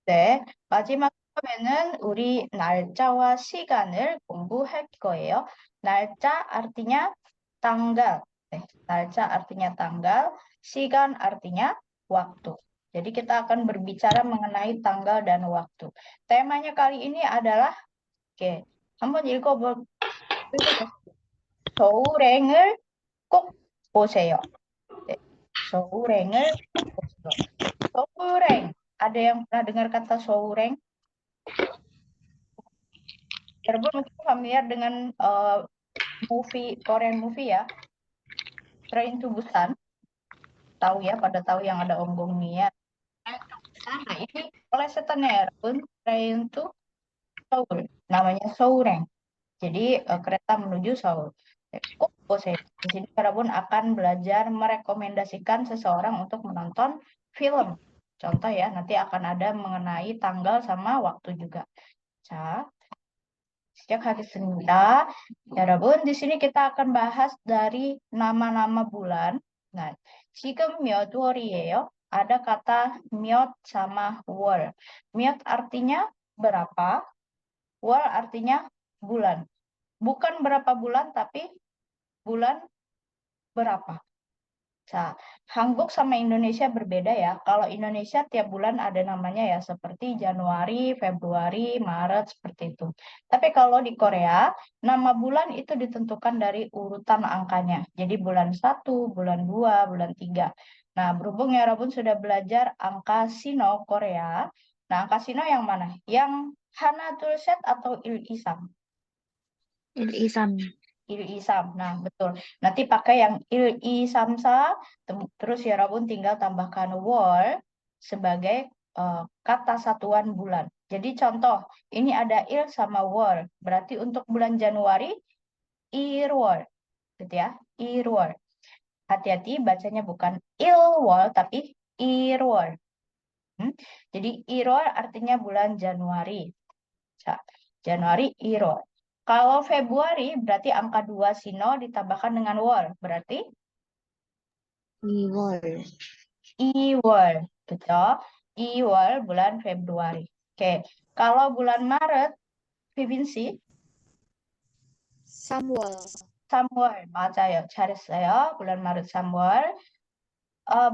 네, 마지막 시험에는 우리 날짜와 시간을 공부할 거예요. 날짜 artinya tanggal. 네, 날짜 artinya tanggal, 시간 artinya waktu. Jadi kita akan berbicara mengenai tanggal dan waktu. Temanya kali ini adalah, oke, 한번 읽어보겠습니다. 서울행을 꼭 보세요. 네, 서울행을 꼭 보세요. 서울행. Ada yang pernah dengar kata 서울행? Cirebon mungkin familiar dengan Korean movie ya, Train to Busan. Tahu ya, pada tahu yang ada Om Gong Mia. Nah, ini plesetannya ya, pun Train to Seoul. Namanya Seouleng. Jadi kereta menuju Seoul. Kok saya di sini Cirebon akan belajar merekomendasikan seseorang untuk menonton film. Contoh ya, nanti akan ada mengenai tanggal sama waktu juga. 자, 시작하겠습니다. 여러분, di sini kita akan bahas dari nama-nama bulan. Nah, 지금 몇 월이에요? Ada kata 몇 sama 월. 몇 artinya berapa, 월 artinya bulan. Bukan berapa bulan, tapi bulan berapa. Nah, Hangguk sama Indonesia berbeda ya. Kalau Indonesia tiap bulan ada namanya ya, seperti Januari, Februari, Maret, seperti itu. Tapi kalau di Korea, nama bulan itu ditentukan dari urutan angkanya. Jadi bulan 1, bulan 2, bulan 3. Nah, berhubung ya Rabun sudah belajar angka Sino Korea. Nah, angka Sino yang mana? Yang Hana Tulset atau Il Isam? Il-isam. Il-isam. Nah, betul. Nanti pakai yang il-isamsa, terus ya Rabun tinggal tambahkan wol sebagai kata satuan bulan. Jadi contoh, ini ada il sama wol. Berarti untuk bulan Januari, irwol. Gitu ya, irwol. Hati-hati bacanya bukan ilwol, tapi irwol. Jadi irwol artinya bulan Januari. Januari irwol. Kalau Februari berarti angka 2 sino ditambahkan dengan wol. Berarti Iwol. iwol. Betul. Iwol bulan Februari. Oke. Kalau bulan Maret, Vivinsi, Samwol. 3월. 맞아요. 잘했어요. bulan Maret 3월.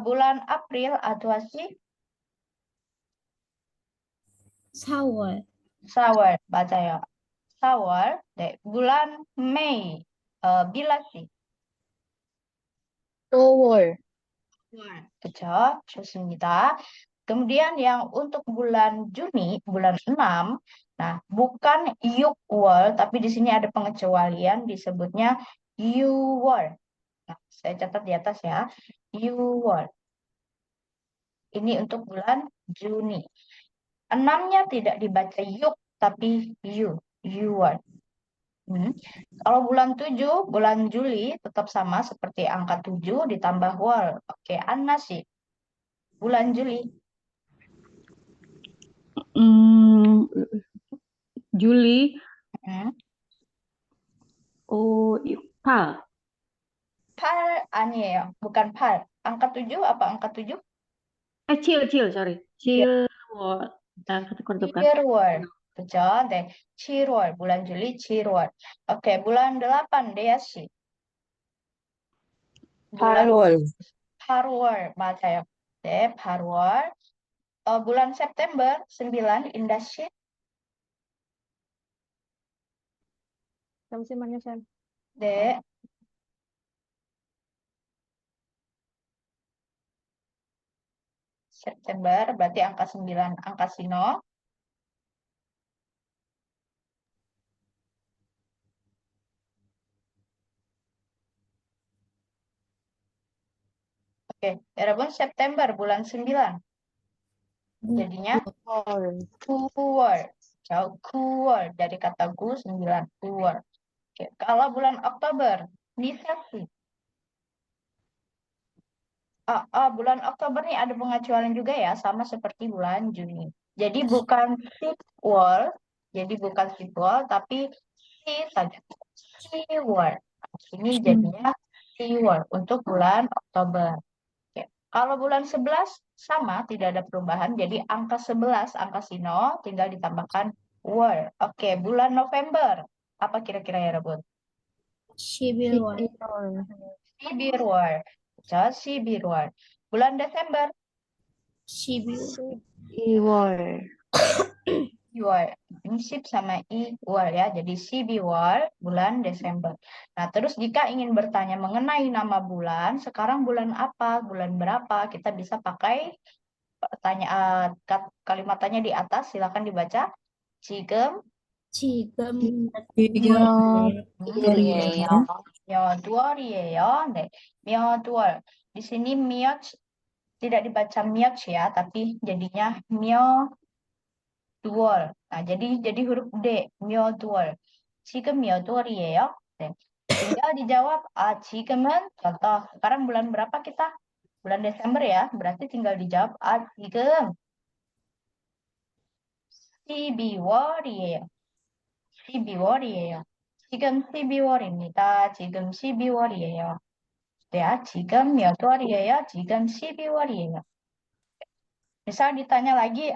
bulan April, Aduasi, Sawol. 4월. 맞아요. 4월. 네. bulan Mei, Bilasi. Towol. Kecil, 좋습니다. Kemudian yang untuk bulan Juni, bulan 6, nah bukan Yukwol, tapi di sini ada pengecualian disebutnya Yuwol. Nah, saya catat di atas ya, Yuwol. Ini untuk bulan Juni. 6-nya tidak dibaca Yuk, tapi Yuwol. Kalau bulan 7, bulan Juli tetap sama seperti angka 7 ditambah wol. Oke, Anna sih. Bulan Juli. Juli, Hmm. Pal. 8 a니에요. bukan 8. Angka 7 apa angka 7? Sorry. Ya, Cilwol. Kita ketukar-tukar. 7월. Betul, deh. 7월. Bulan Juli, 7월. Oke, bulan 8, Dea sih. Bulan 8월. 8월. 맞아요. 네, 8월. bulan September, 9, Indah sih. 잠시만요, 쌤. 네. September, berarti angka 9, angka Sino. Oke, Cirebon September, bulan 9. Jadinya 월. 9월. Jauh 9월. Dari kata gu, 9. 9월. Oke, kalau bulan Oktober, bisa sih. Bulan Oktober nih ada pengecualian juga ya, sama seperti bulan Juni. Jadi bukan sipwol, tapi si saja. Siwol. Ini jadinya siwol untuk bulan Oktober. Oke. Kalau bulan 11 sama, tidak ada perubahan. Jadi angka 11, angka sino, tinggal ditambahkan 월. Oke, bulan November. Apa kira-kira ya, Rebut? 11월. 11월. 그쵸? 11월. Bulan Desember. 12월. 2월. 2월. 10 sama iwal ya. Jadi 12월, bulan Desember. Nah, terus jika ingin bertanya mengenai nama bulan, sekarang bulan apa, bulan berapa, kita bisa pakai pertanyaan kalimat tanya di atas. Silakan dibaca. 지금 지금 몇 월이에요. 몇 월이에요? 네, 몇 월. Di sini 몇 tidak dibaca 몇 ya, tapi jadinya 몇 월. Nah, jadi huruf D, 몇 월. 지금 몇 월이에요? 네. Tinggal dijawab, 지금은 contoh. Sekarang bulan berapa kita? Bulan Desember ya, berarti tinggal dijawab, 지금 12월이에요. 12월이에요. 지금 12월입니다. 지금 12월이에요. Ya, 지금 몇 월이에요? 지금 12월이에요. Misal ditanya lagi,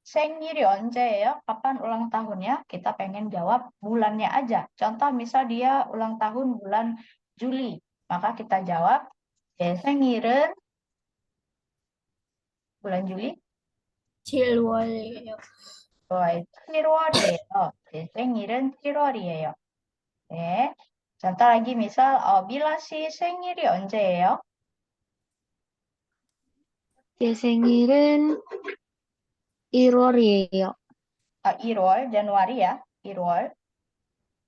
생일이 언제예요? Kapan ulang tahunnya? Kita pengen jawab bulannya aja. Contoh, misal dia ulang tahun bulan Juli. Maka kita jawab, 제 생일은 bulan Juli? 7월이에요. 7월이에요. 제 생일은 7월이에요. 네. contoh lagi misal, Bila 씨 생일이 언제예요? 제 생일은 1월이에요. 1월, Januari ya, 1월.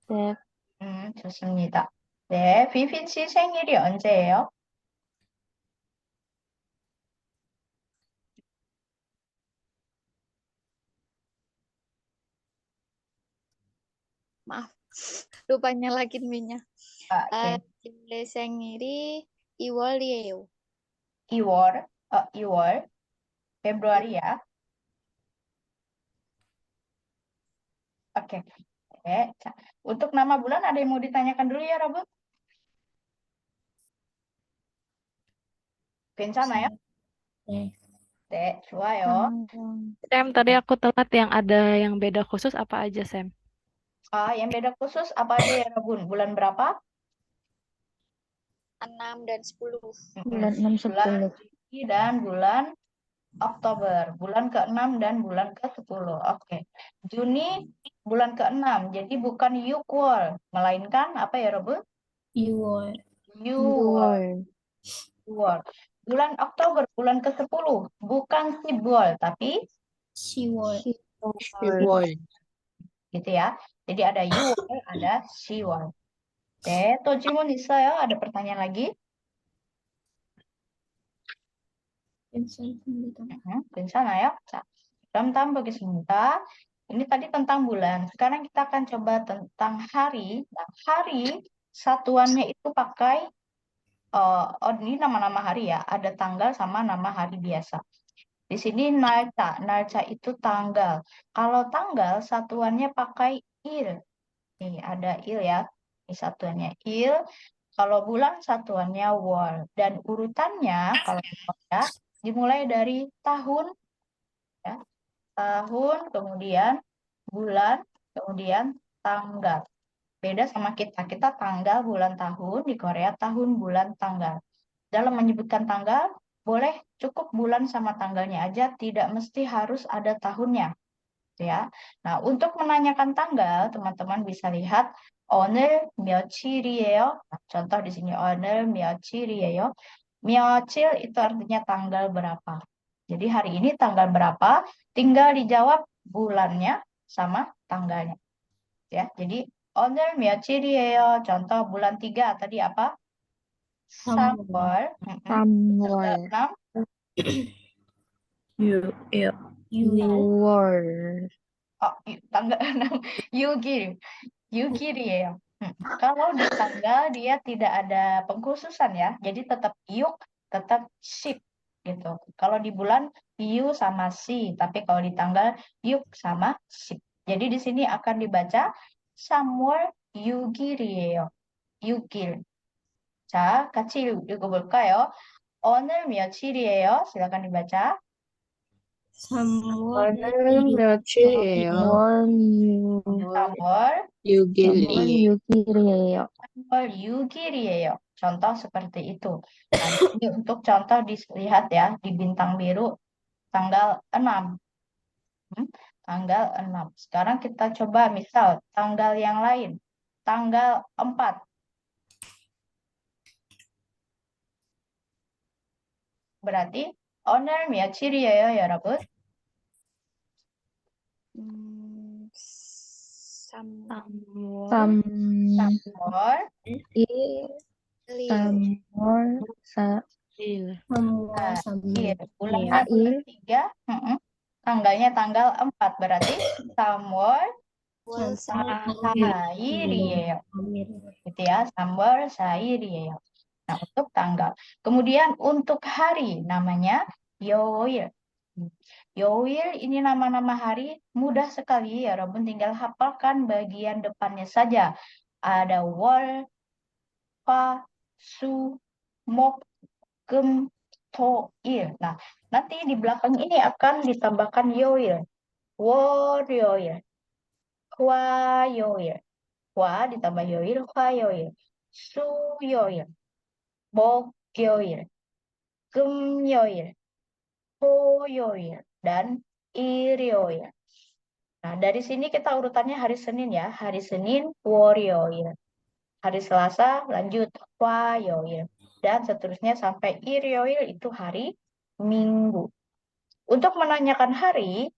네, 좋습니다. 네, 비빈 씨 생일이 언제예요? Maaf, lupa nyalakin minyak. Oke, 제 생일이 2월이에요. 2월, 2월, Februari ya. Oke, oke. Untuk nama bulan ada yang mau ditanyakan dulu ya, Rabu? 괜찮아요? 네. 네, 좋아요. Sam, tadi aku telat yang ada yang beda khusus apa aja, Sam? Yang beda khusus apa aja ya, Rabu? Bulan berapa? 6 dan 10. Bulan 6, Bulan 10. Juli dan bulan Oktober, bulan ke-6 dan bulan ke-10. Oke. Juni bulan ke-6, jadi bukan Yukwol, melainkan apa ya, Rabu? 6월. Yuwol. Yuwol. Bulan Oktober, bulan ke-10, bukan Sibwol, tapi 10월. 10월. gitu ya. Jadi ada Yuwol, ada Siwol. Oke, 또 질문 있어요? Ada pertanyaan lagi? 괜찮습니다. 괜찮아요? 자, 그럼 다음 보겠습니다. Ini tadi tentang bulan. Sekarang kita akan coba tentang hari. Nah, hari satuannya itu pakai ini nama-nama hari ya. Ada tanggal sama nama hari biasa. Di sini 날짜. 날짜 itu tanggal. Kalau tanggal satuannya pakai il. Nih, ada il ya. Ini satuannya il. Kalau bulan satuannya wol. Dan urutannya kalau ya dimulai dari tahun ya. Tahun, kemudian bulan, kemudian tanggal. Beda sama kita. Kita tanggal, bulan, tahun. Di Korea tahun, bulan, tanggal. Dalam menyebutkan tanggal, boleh cukup bulan sama tanggalnya aja, tidak mesti harus ada tahunnya. Ya. Nah, untuk menanyakan tanggal, teman-teman bisa lihat 오늘 며칠이에요. Nah, contoh di sini 오늘 며칠이에요. 며칠 itu artinya tanggal berapa. Jadi hari ini tanggal berapa, tinggal dijawab bulannya sama tanggalnya. Ya, jadi 오늘 며칠이에요. Contoh bulan 3 tadi apa? 3월. 3월. 6. 6월. Tanggal 6. 6일. 6일이에요. Kalau di tanggal dia tidak ada pengkhususan ya. Jadi tetap yuk, tetap sip gitu. Kalau di bulan yu sama si, tapi kalau di tanggal yuk sama sip. Jadi di sini akan dibaca 3월 6일이에요. 6일. 자, 같이 읽어볼까요? 오늘 며칠이에요? silakan dibaca. 3월 오늘은 며칠이에요? 3월 3월 6일이에요. 6일이에요. 3월 6일이에요. Contoh seperti itu. Nah, ini untuk contoh dilihat ya di bintang biru tanggal 6. Tanggal 6. Sekarang kita coba misal tanggal yang lain. Tanggal 4. Berarti 오늘 며칠이에요, 여러분? Sam 3월 3월 3월 1. 4일. Bulannya Sail. bulan 3. Tanggalnya tanggal 4. Berarti 3월 Wal 사일이에요. Gitu ya, 3월 4일이에요. Nah, untuk tanggal. Kemudian untuk hari namanya 요일. 요일 ini nama-nama hari mudah sekali ya, Robun tinggal hafalkan bagian depannya saja. Ada 월, 화, 수, 목, 금, 토, 일. Nah, nanti di belakang ini akan ditambahkan 요일. 월요일, 화요일. 화 ditambah 요일, 화요일. 수요일, 목요일, 금요일, 토요일, dan 일요일. Nah, dari sini kita urutannya hari Senin ya. Hari Senin, 월요일. Hari Selasa, lanjut 화요일. Dan seterusnya sampai 일요일 itu hari Minggu. Untuk menanyakan hari,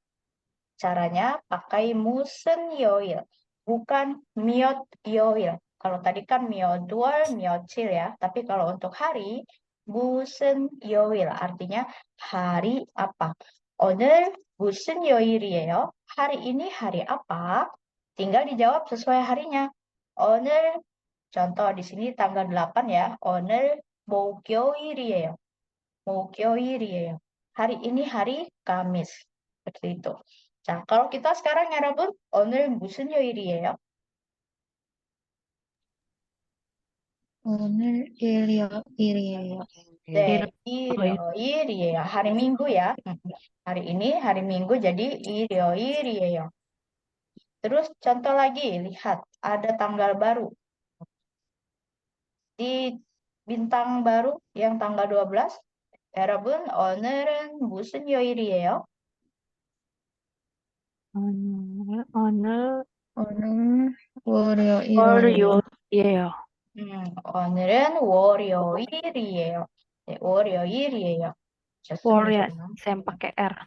caranya pakai 무슨 요일, bukan 몇 요일. Kalau tadi kan 몇 월, 며칠 ya. Tapi kalau untuk hari, 무슨 요일 artinya hari apa. 오늘 무슨 요일이에요? Hari ini hari apa? Tinggal dijawab sesuai harinya. 오늘 contoh di sini tanggal 8 ya. 오늘 목요일이에요. 목요일이에요. Hari ini hari Kamis. Seperti itu. Nah, kalau kita sekarang ya, 여러분, 오늘 무슨 요일이에요? 오늘 일요일이에요. 네, 일요일이에요. Hari Minggu ya. Hari ini hari Minggu jadi 일요일이에요. Terus contoh lagi, lihat ada tanggal baru. Di bintang baru yang tanggal 12, 여러분, 오늘은 무슨 요일이에요? 오늘 오늘 월요일이에요. 월요일이에요. 오늘은 월요일이에요. 네, 월요일이에요. 월요일, 좋습니다. Sam pakai R.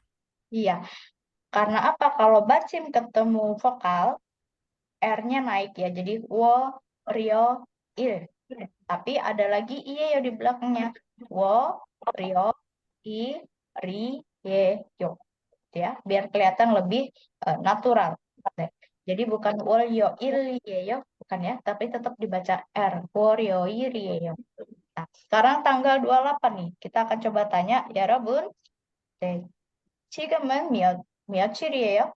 Iya, karena apa? Kalau bacim ketemu vokal, R-nya naik ya, jadi 월요일. Tapi ada lagi iye di belakangnya. 월요일이에요. Ya, biar kelihatan lebih natural. Jadi bukan 월요일이에요, bukan ya, tapi tetap dibaca R. 월요일이에요. Nah, sekarang tanggal 28 nih. Kita akan coba tanya, ya 여러분. 네. 지금은 며칠이에요?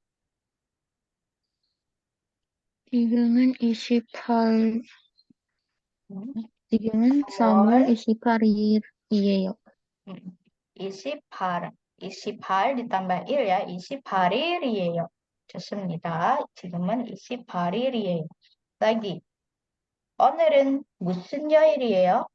지금은 28, 지금은 3월 28일이에요. 28. 28 ditambah il ya, 28일이에요. 좋습니다. 지금은 28일이에요. lagi. 오늘은 무슨 요일이에요?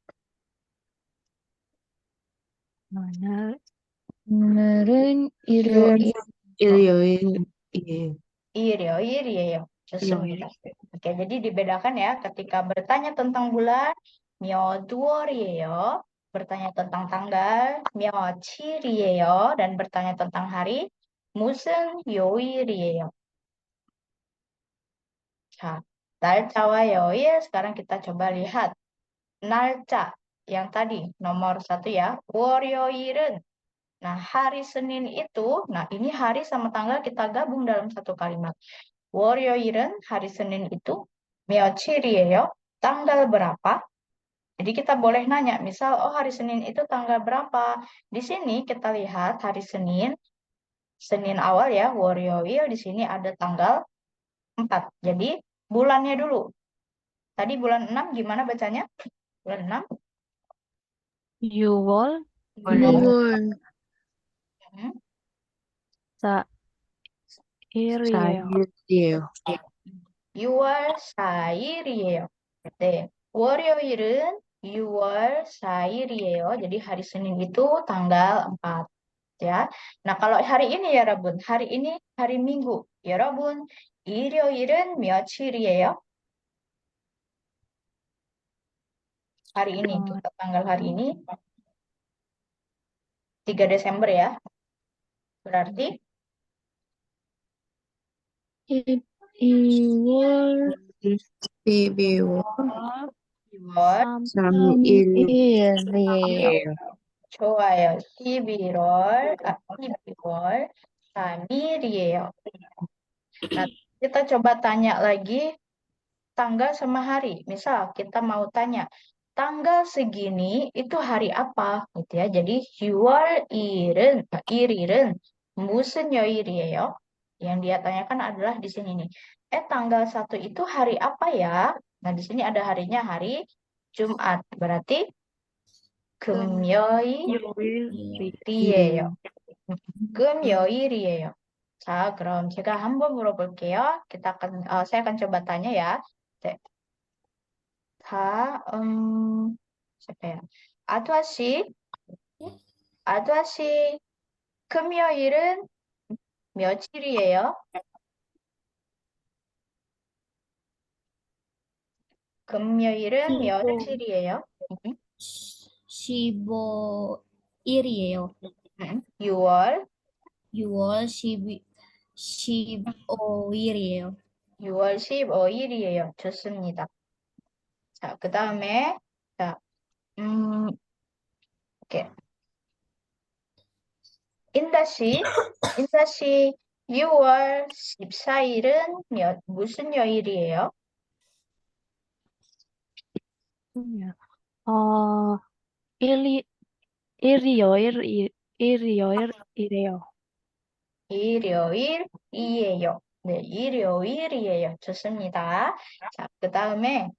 오늘은 일요일. 일요일이에요. 일요일이에요. 좋습니다. Oke, jadi dibedakan ya ketika bertanya tentang bulan, 몇 월이에요. bertanya tentang tanggal, 며칠이에요. dan bertanya tentang hari, 무슨 요일이에요. 자, 날짜와 요일 sekarang kita coba lihat. 날짜 yang tadi nomor 1 ya, 월요일은. Nah, hari Senin itu, nah ini hari sama tanggal kita gabung dalam satu kalimat. 월요일은 hari Senin itu 며칠이에요? tanggal berapa? Jadi kita boleh nanya, misal, oh hari Senin itu tanggal berapa? Di sini kita lihat hari Senin, Senin awal ya, 월요일, di sini ada tanggal 4. Jadi bulannya dulu. Tadi bulan 6 gimana bacanya? Bulan 6? 6월 6월 음, 사일이에요. 4일이에요. 6월 4일이에요. 네, 월요일은 6월 4일이에요. jadi hari Senin itu tanggal 4 ya. Nah, kalau hari ini ya, Rabun, hari ini hari Minggu. Ya, Rabun, 일요일은 며칠이에요? Hari ini, 어, kita tanggal hari ini 3 Desember ya. Berarti 12월 12월 2월 3일이에요. 3일이에요. 좋아요. 12월 3일이에요. Nah, kita coba tanya lagi tanggal sama hari. Misal kita mau tanya tanggal segini itu hari apa gitu ya. Jadi 6월 1일은 무슨 요일이에요? Yang dia tanyakan adalah di sini nih. Tanggal 1 itu hari apa ya? Nah, di sini ada harinya hari Jumat. Berarti 금요일이에요. 금요일이에요. 자, 그럼 제가 한번 물어볼게요. saya akan coba tanya ya. 네. siapa ya? 아두아씨, 금요일은 며칠이에요? 금요일은 며칠이에요? 15일이에요. 6월 6월 15일이에요. 6월 15일이에요. 좋습니다. 자, 그 다음에, 자, 오케이. 인다씨, 6월 14일은 무슨 요일이에요? 어, 일이, 일요일이래요. 일요일이에요. 네, 일요일이에요. 좋습니다. 자, 그 다음에,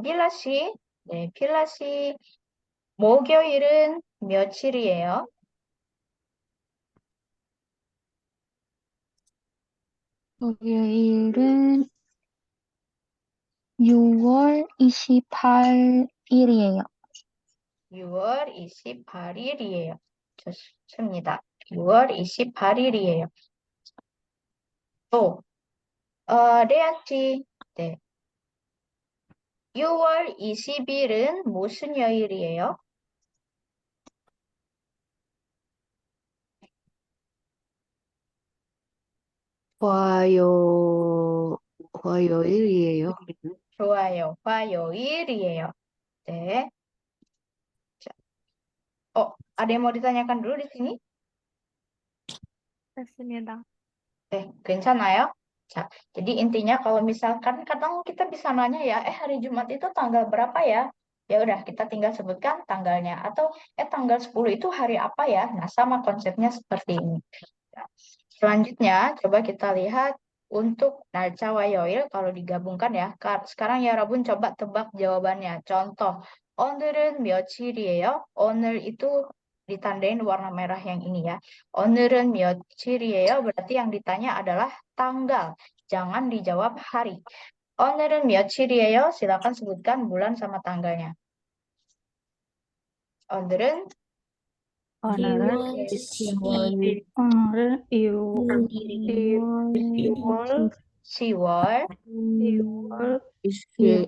빌라씨, 네, 빌라씨, 목요일은 며칠이에요? 목요일은 6월 28일이에요. 6월 28일이에요. 좋습니다. 6월 28일이에요. 또, 레아씨, 네. 6월 20일은 무슨 요일이에요? 화요일이에요. 좋아요. 화요일이에요. 네. 자, ada yang mau ditanyakan dulu di sini? 됐습니다. 네, 괜찮아요? 자, jadi intinya kalau misalkan kadang kita bisa nanya ya, hari Jumat itu tanggal berapa ya? Ya udah, kita tinggal sebutkan tanggalnya. Atau, tanggal 10 itu hari apa ya? Nah, sama konsepnya seperti ini. Nah, selanjutnya, coba kita lihat untuk 날짜 요일 kalau digabungkan ya. Sekarang ya Rabun coba tebak jawabannya. Contoh, 오늘은 며칠이에요? 오늘 itu ditandain warna merah yang ini ya. 오늘은 며칠이에요? Berarti yang ditanya adalah tanggal. Jangan dijawab hari. 오늘은 며칠이에요? Silakan sebutkan bulan sama tanggalnya. 오늘은 오늘은 10월 10월 10월 20,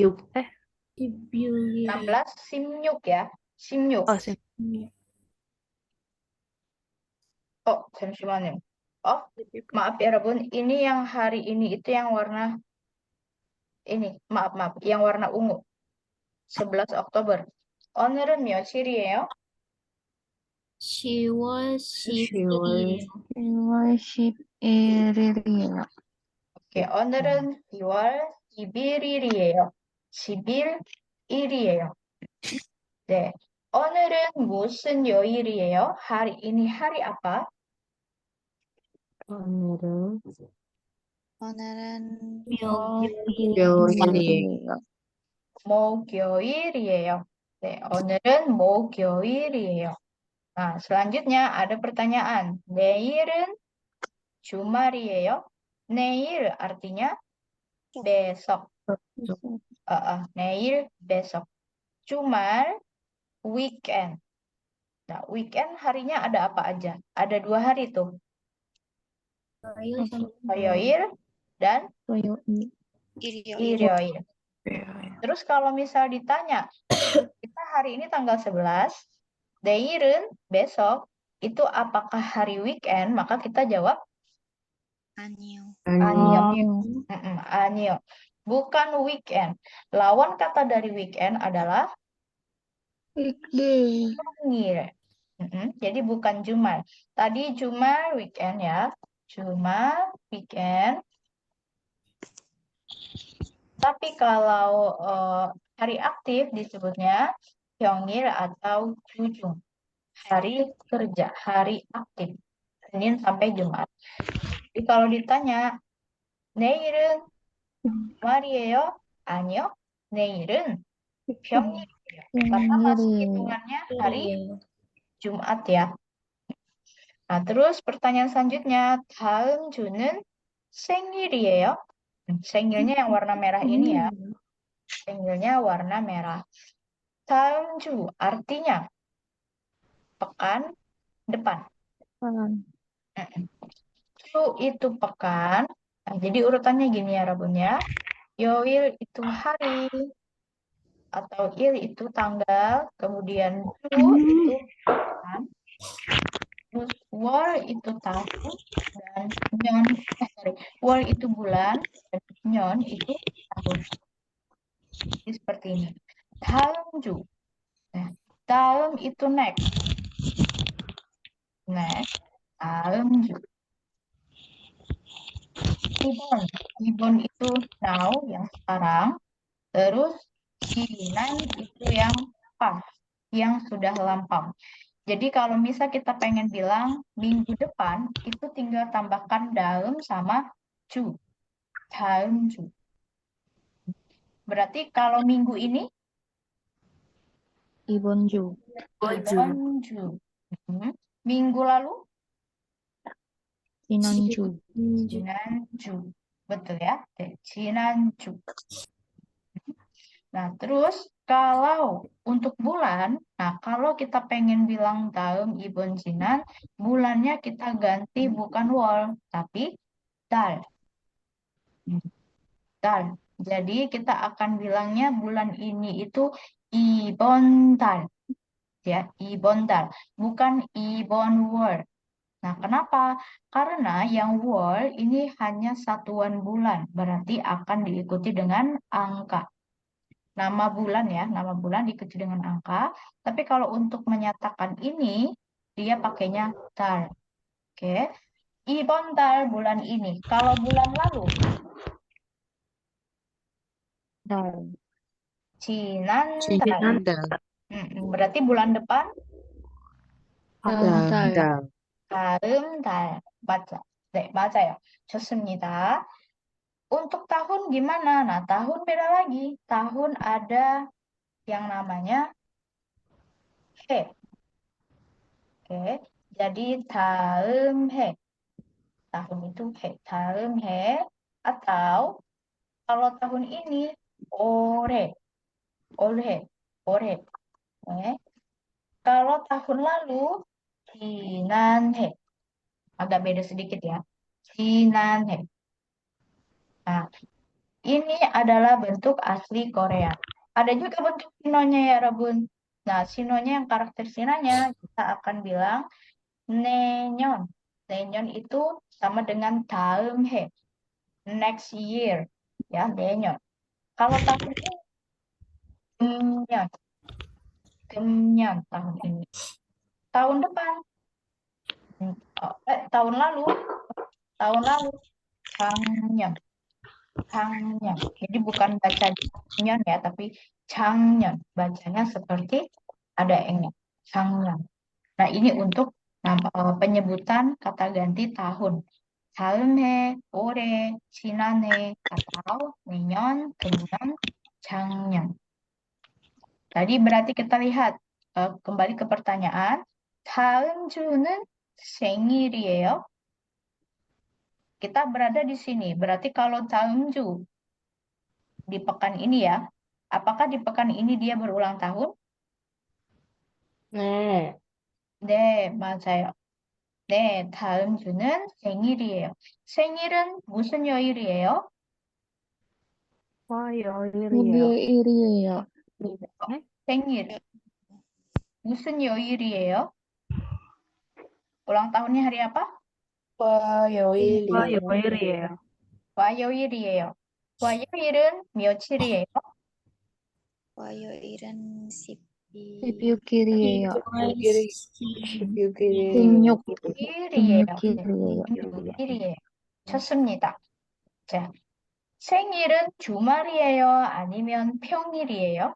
16, 16일 16, 16 ya. 16. 잠시만요. Maaf ya Rabun, ini yang hari ini itu yang warna ini, maaf, yang warna ungu. 11 Oktober. 오늘은 며칠이에요? 10월 10일이에요. 10월 11일이에요. 오케이, 오늘은 10월 11일이에요. 11일이에요. 네. 오늘은 무슨 요일이에요? hari ini hari apa? 오늘은 오늘은 목요일이에요. 목요일이에요. 네, 오늘은 목요일이에요. Nah, selanjutnya ada pertanyaan. 내일은 주말이에요. 내일 artinya besok. 내일 besok. Jumal weekend. Nah, weekend harinya ada apa aja? Ada 2 hari tuh. Toyoil dan 토요일. 일요일. Iryoil. Terus kalau misal ditanya, kita hari ini tanggal 11, 내일은 besok, itu apakah hari weekend? Maka kita jawab 아니요. 아니요. 아니요. Bukan weekend. Lawan kata dari weekend adalah weekday. 평일. Jadi bukan Jumat. Tadi Jumat weekend ya. Jumat weekend. Tapi kalau hari aktif disebutnya 평일 atau jujung. Hari kerja, hari aktif. Senin sampai Jumat. Jadi kalau ditanya, 내일은 주말이에요? 아니요. 내일은 평일이에요. Karena masih 평일이에요. hitungannya hari Jumat ya. Nah, terus pertanyaan selanjutnya, 다음 주는 생일이에요? 생일nya yang warna merah ini ya. 생일nya warna merah. 다음 주 artinya pekan depan. 주 itu pekan. Nah, jadi urutannya gini ya Rabun ya. 요일 itu hari atau il itu tanggal, kemudian 주 itu pekan, terus 월 itu tahun dan nyon 월 itu bulan dan nyon itu tahun. Jadi seperti ini. 다음 주. Nah, dalam itu next. Next. 다음 주. Ibon itu now yang sekarang. Terus jinan itu yang past, yang sudah lampau. Jadi kalau misal kita pengen bilang minggu depan, itu tinggal tambahkan dalam sama ju. 다음 주. Berarti kalau minggu ini 이번 주. 이번 주. Minggu lalu 지난주. 지난주. Betul ya? 지난주. Nah, terus kalau untuk bulan, nah kalau kita pengen bilang dalam ibon jinan, bulannya kita ganti bukan wol, tapi dal. Dal. Jadi kita akan bilangnya bulan ini itu ibon dal. Ya, ibon dal, bukan ibon wol. Nah, kenapa? Karena yang wol ini hanya satuan bulan, berarti akan diikuti dengan angka. Nama bulan ya, nama bulan diikuti dengan angka. Tapi kalau untuk menyatakan ini, dia pakainya dal. Oke. Ibon dal bulan ini. Kalau bulan lalu, 달. jinan dal. 지난달. Berarti bulan depan, 다음 달. dalam dal. Baca. 네, 맞아요. 좋습니다. Untuk tahun gimana? Nah, tahun beda lagi. Tahun ada yang namanya he. Oke, jadi dalam he. Tahun itu he. Dalam he. Atau kalau tahun ini ore. Olhe. Ore. Oke. Kalau tahun lalu jinan-he. Agak beda sedikit ya. Jinan-he. Nah, ini adalah bentuk asli Korea. Ada juga bentuk sinonya ya, Rabun. Nah, sinonya yang karakter sinanya kita akan bilang neon. Neon itu sama dengan daumhe. Next year. Ya, neon. Kalau tahun ini gemnyeon. Gemnyeon tahun ini. Tahun depan. Tahun lalu. Tahun lalu. Changyeon. Changyeon. Jadi bukan baca nyeon ya, tapi Changyeon. Bacanya seperti ada engnya. Changyeon. Nah, ini untuk penyebutan kata ganti tahun. 다음 해, 올해, 지난해, atau 내년, 금년, 작년. Tadi berarti kita lihat kembali ke pertanyaan. 다음 주는 생일이에요. Kita berada di sini. Berarti kalau 다음 주 di pekan ini ya, apakah di pekan ini dia berulang tahun? 네. 네, 맞아요. 네, 다음 주는 생일이에요. 생일은 무슨 요일이에요? 화요일이에요. 일요일이에요. 생일 무슨 요일이에요? ulang tahunnya hari apa? 화요일이요. 화요일이에요. 화요일이에요. 화요일은 며칠이에요? 화요일은 12. 16일이에요. 16일이에요. 16일이에요. 16일이에요. 16일이에요. 좋습니다. 자, 생일은 주말이에요? 아니면 평일이에요?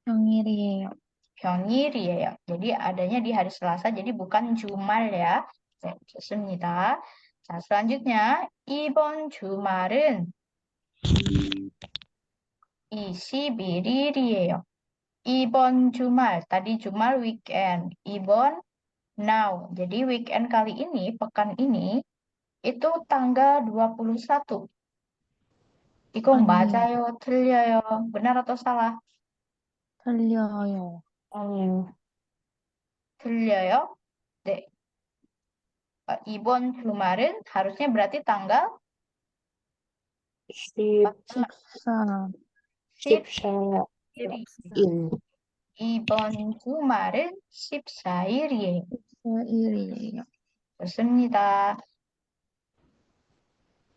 평일이에요. 평일이에요. Jadi adanya di hari Selasa, jadi bukan jumal ya. 네, 좋습니다. 자, selanjutnya 이번 주말은 21일이에요. 이번 주말, tadi jumal weekend. 이번 now. Jadi weekend kali ini, pekan ini, itu tanggal 21. 이거 아니에요. 맞아요, 틀려요, benar atau salah? 틀려요. 아니요. 틀려요? 네. 이번 주말은 harusnya berarti tanggal 14. 14일. 이번 주말은 14일이에요. 14일이에요. 좋습니다.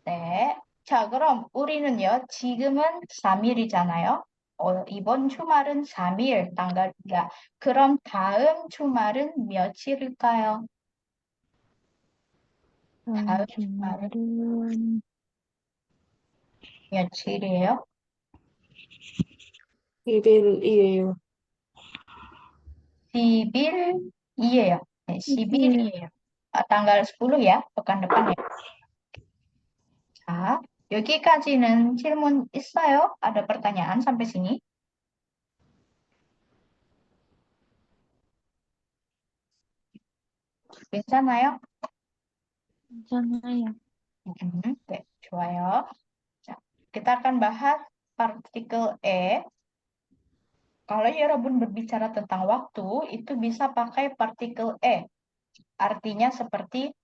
네. 자, 그럼 우리는요, 지금은 3일이잖아요. 이번 주말은 3일, tanggal 3. 그럼 다음 주말은 며칠일까요? 다음 주말은 주말은 며칠이에요? 1일이에요. 10일이에요. 네, 10일이에요. tanggal 10 ya, pekan depan ya. 자, 여기까지는 질문 있어요? Ada pertanyaan sampai sini? 괜찮아요? 괜찮아요. 네, 좋아요. 자, kita akan bahas partikel E. Kalau Yorobun berbicara tentang waktu, itu bisa pakai partikel E. Artinya seperti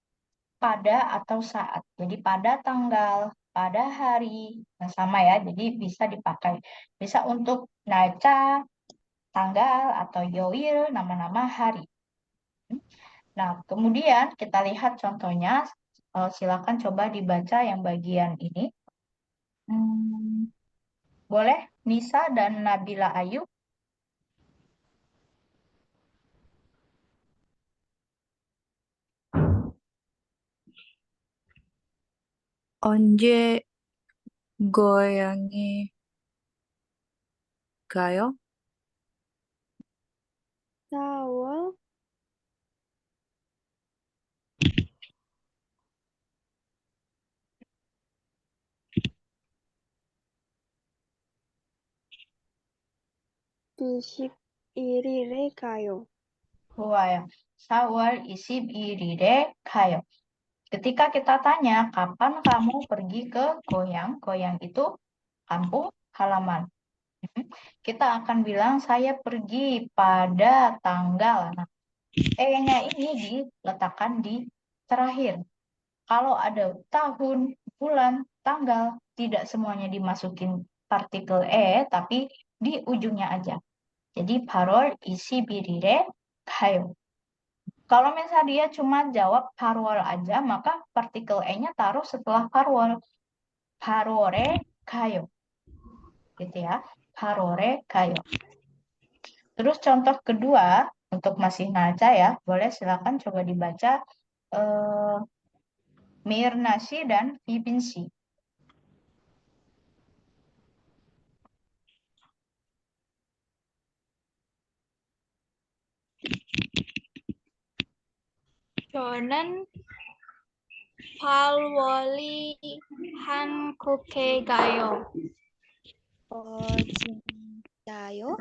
pada atau saat. Jadi pada tanggal, pada hari, nah sama ya. Jadi bisa dipakai. Bisa untuk 날짜, tanggal, atau yoil, nama-nama hari. Nah, kemudian kita lihat contohnya. Silakan coba dibaca yang bagian ini. Boleh Nisa dan Nabila Ayu? 언제 고향에 가요? 4월 21일에 가요. 좋아요. 4월 21일에 가요. Ketika kita tanya, kapan kamu pergi ke Goyang? Goyang itu kampung halaman. Kita akan bilang, saya pergi pada tanggal. Nah, E-nya ini diletakkan di terakhir. Kalau ada tahun, bulan, tanggal, tidak semuanya dimasukin partikel E, tapi di ujungnya aja. Jadi, parol isi birire kayo. Kalau misalnya dia cuma jawab parwol aja, maka partikel E-nya taruh setelah parwol. Parore kayo. Gitu ya. Parore kayo. Terus contoh kedua, untuk masih Naca ya, boleh silakan coba dibaca Mirnasi dan Vibinsi. 저는 8월이 한국에 가요. 진짜요?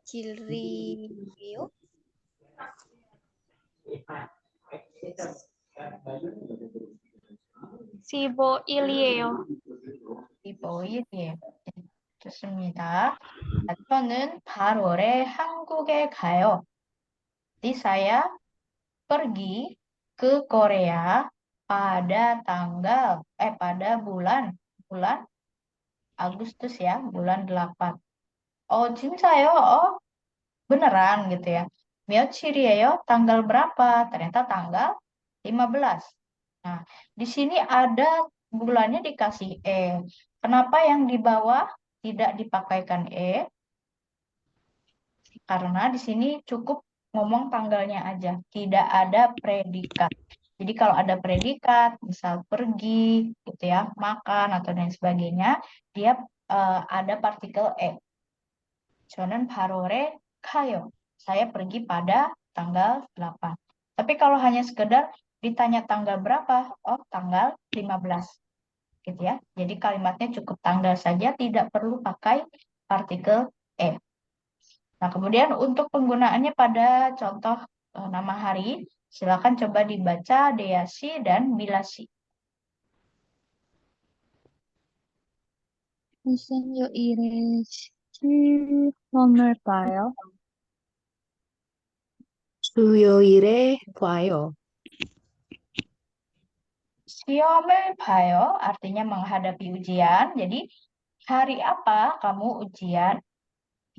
며칠이에요? 15일이에요. 15일이에요. 좋습니다. 자, 저는 8월에 한국에 가요. Jadi saya pergi ke Korea pada bulan Agustus ya, bulan 8. Oh, 진짜요? Oh, beneran gitu ya. 며칠이에요? Tanggal berapa? Ternyata tanggal 15. Nah, di sini ada bulannya dikasih E. Kenapa yang di bawah tidak dipakaikan E? Karena di sini cukup ngomong tanggalnya aja, tidak ada predikat. Jadi kalau ada predikat, misal pergi, gitu ya, makan atau dan sebagainya, dia ada partikel E. 저는 8월에 가요. Saya pergi pada tanggal 8. Tapi kalau hanya sekedar ditanya tanggal berapa, oh tanggal 15. Gitu ya. Jadi kalimatnya cukup tanggal saja, tidak perlu pakai partikel E. Nah, kemudian untuk penggunaannya pada contoh nama hari, silakan coba dibaca Deasi dan Bilasi. 무슨 요일에 시험을 봐요? 수요일에 봐요. 시험을 봐요, artinya menghadapi ujian. Jadi, hari apa kamu ujian?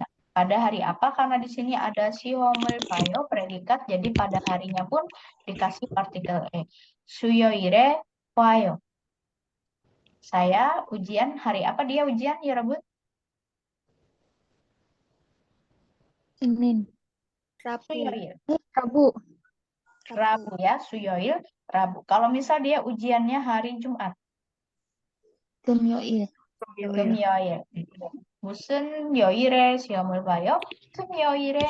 Nah, pada hari apa? Karena di sini ada 시험을 봐요, predikat. Jadi, pada harinya pun dikasih partikel E. 수요일에 봐요. Saya ujian hari apa dia ujian, ya Rebut? Senin. Rabu. Suyoil. Rabu. Rabu ya, suyoil, Rabu. Kalau misal dia ujiannya hari Jumat, 금요일. 금요일. 무슨 요일에 시험을 봐요? 금요일에.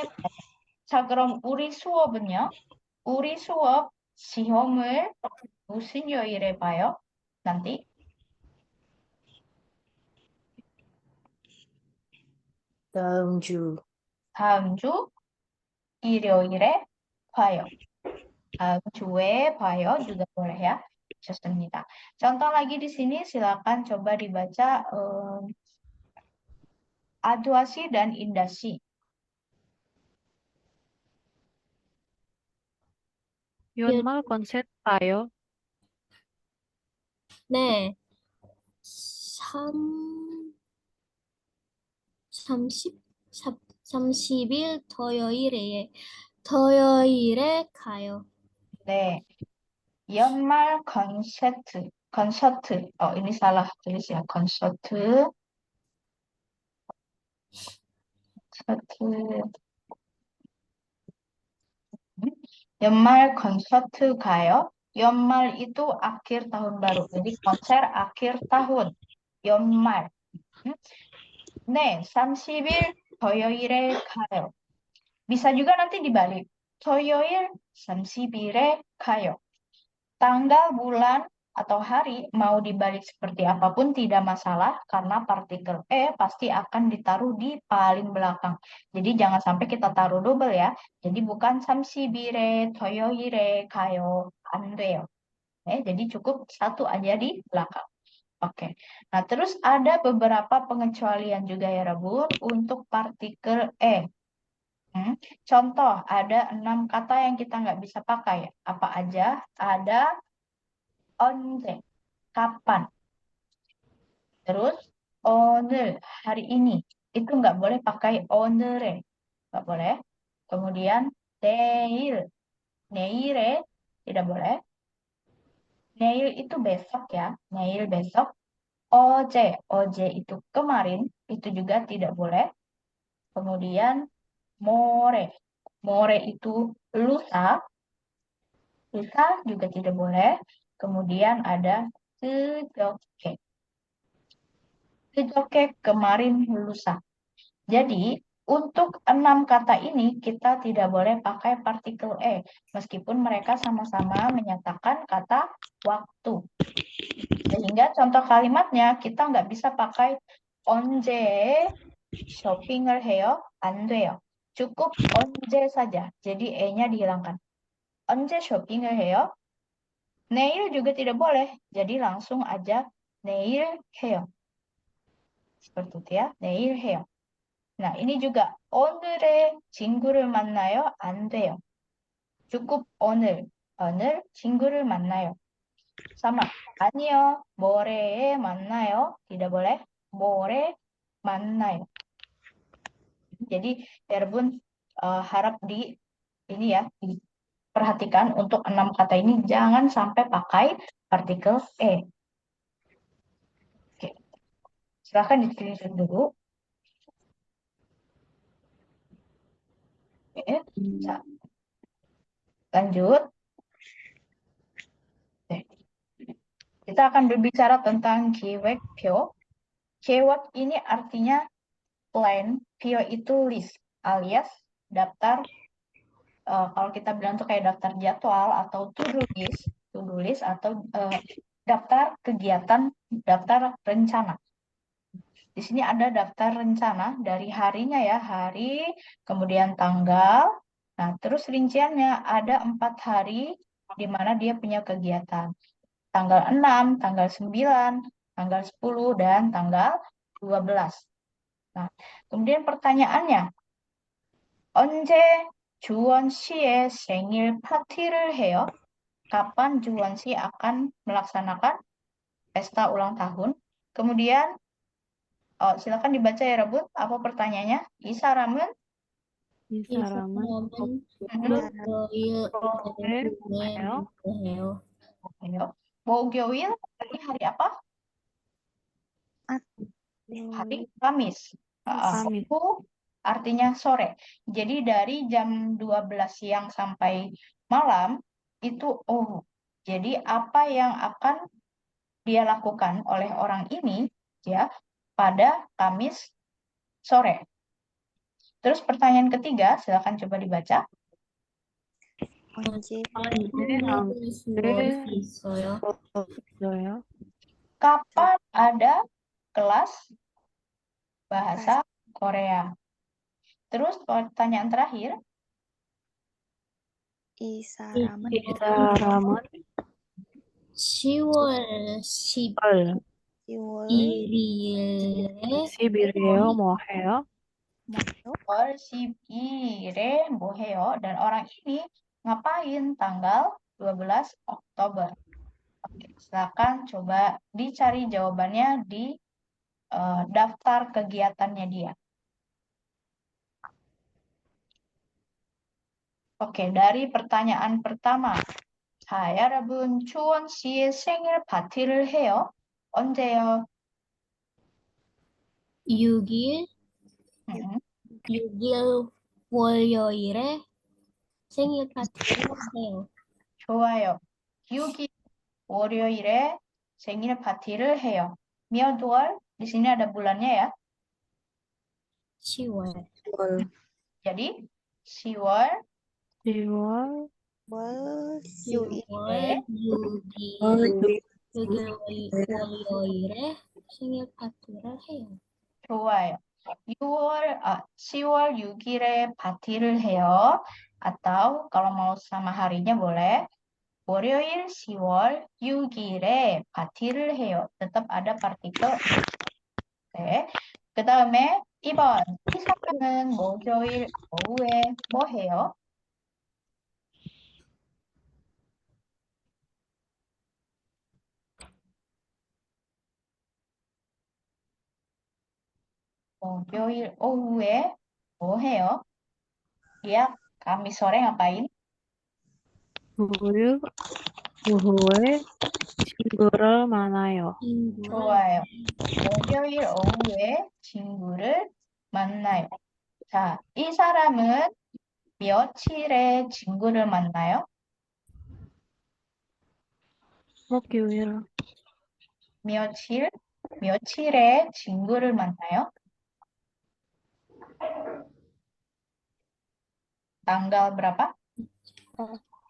자, 그럼 우리 수업은요? 우리 수업 시험을 무슨 요일에 봐요? nanti? 다음 주. 다음 주 일요일에 봐요. 다음 주에 봐요 juga boleh ya. 좋습니다. Contoh lagi di sini silakan coba dibaca aduasi dan indasi. 연말 콘서트 봐요. 네. 30일 토요일에 가요. 네. 연말 콘서트. Oh, ini salah tulis ya. 콘서트. 연말 콘서트 가요. 연말 itu akhir tahun baru. Jadi konser akhir tahun. 연말. 네, 30일 토요일에 가요. Bisa juga nanti dibalik. 토요일 30일에 가요. Tanggal, bulan, atau hari mau dibalik seperti apapun tidak masalah karena partikel E pasti akan ditaruh di paling belakang. Jadi jangan sampai kita taruh double ya. Jadi bukan 30일에 토요일에 가요. 안 돼요. Jadi cukup satu aja di belakang. Oke. Nah, terus ada beberapa pengecualian juga ya, Rabun, untuk partikel E. Contoh, ada 6 kata yang kita nggak bisa pakai. Apa aja? Ada 언제, kapan. Terus, 오늘, hari ini. Itu nggak boleh pakai 오늘에. Nggak boleh. Kemudian, 내일, 내일에. Tidak boleh. 내일 itu besok ya. 내일 besok. 어제 itu kemarin. Itu juga tidak boleh. Kemudian, more. More itu lusa. Lusa juga tidak boleh. Kemudian ada 그저께. Kemarin lusa. Jadi, Untuk 6 kata ini kita tidak boleh pakai partikel e, meskipun mereka sama-sama menyatakan kata waktu. Sehingga contoh kalimatnya kita nggak bisa pakai 언제 쇼핑을 해요? 안 돼요. Cukup 언제 saja. Jadi e-nya dihilangkan. 언제 쇼핑을 해요? 내일 juga tidak boleh. Jadi langsung aja 내일 해요. Seperti itu ya. 내일 해요. Nah, ini juga 오늘의 친구를 만나요? 안 돼요. cukup 오늘. 오늘 친구를 만나요. sama. 아니요. 모레에 만나요. Tidak boleh. 모레 만나요. Jadi, 여러분 harap ini ya, diperhatikan untuk 6 kata ini jangan sampai pakai partikel e. Oke. Silahkan di-screenshot dulu. Oke. Lanjut. Oke. Kita akan berbicara tentang 기획표. Keyword ini artinya plan, 표 itu list, alias daftar. Kalau kita bilang tuh kayak daftar jadwal atau to-do list atau daftar kegiatan, daftar rencana. Di sini ada daftar rencana dari harinya ya, hari, kemudian tanggal. Nah, terus rinciannya ada 4 hari di mana dia punya kegiatan. Tanggal 6, tanggal 9, tanggal 10, dan tanggal 12. Nah, kemudian pertanyaannya, 언제 주원 씨의 생일 파티를 해요? Kapan Juwon Si akan melaksanakan pesta ulang tahun? Kemudian, silakan dibaca ya Rebut, apa pertanyaannya? 이 사람은 이 이 사람은 사람은 목요일 오전에 해요? 해요. 목요일, tadi hari apa? Hari Kamis. Kamis. Itu artinya sore. Jadi dari jam 12 siang sampai malam itu jadi apa yang akan dia lakukan oleh orang ini ya pada Kamis sore. Terus pertanyaan ketiga, silakan coba dibaca. 언제 언제 수업이 있어요? 있어요? Kapan ada kelas bahasa Korea? Terus pertanyaan terakhir, 이 사람은 이 사람은 10월 10월 10월 10일에 뭐 해요? 12일에 뭐 해요? Dan orang ini ngapain tanggal 12 Oktober? Oke, silakan coba dicari jawabannya di daftar kegiatannya dia. Oke, dari pertanyaan pertama. 자, 여러분, 주원 씨의 생일 파티를 해요. 언제요? 6일 음, 6일 월요일에 생일 파티를 해요. 좋아요. 6일 월요일에 생일 파티를 해요. 몇 월? Di sini ada bulannya ya. 10월 Jadi 10월 10월 10월 6일 월요일에 생일 파티를 해요. 좋아요. 10월 6일에 파티를 해요. Atau kalau mau sama harinya boleh. 월요일 10월 6일에 파티를 해요. tetap ada partikel. Oke. 그 다음에 2번. 이 사람은 목요일 오후에 뭐 해요? 목요일 오후에 뭐 해요? Dia Kamis sore ngapain? 오후에 친구를 만나요. 좋아요. 목요일 오후에 친구를 만나요. 자, 이 사람은 며칠에 친구를 만나요? 목요일 며칠에 친구를 만나요? Tanggal berapa?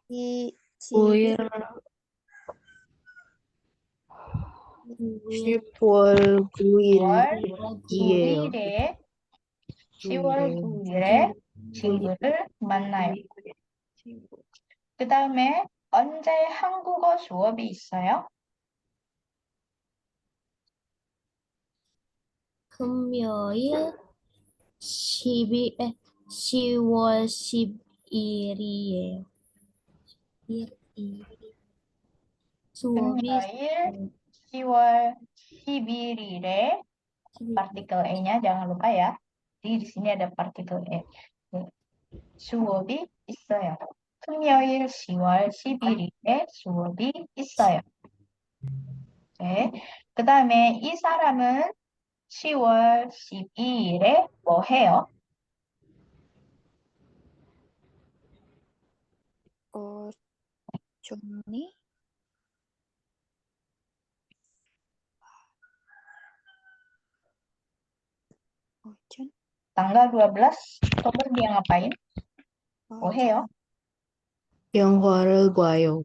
시, Kuir 10월 10월 9일이에요. 9일에 10월 9일에 친구를 만나요. 그 다음에 언제 한국어 수업이 있어요? 금요일 10월 10일이에요. 수업이 금요일 10월 11일에 partikel E-nya jangan lupa ya. Di sini ada partikel E. 수업이 있어요. 금요일 10월 11일에 수업이 있어요. 네. 그 다음에 이 사람은 10월 12일에 뭐 해요? 오전에 오전 Tanggal 12 Oktober dia ngapain? 뭐 해요? 영화를 봐요.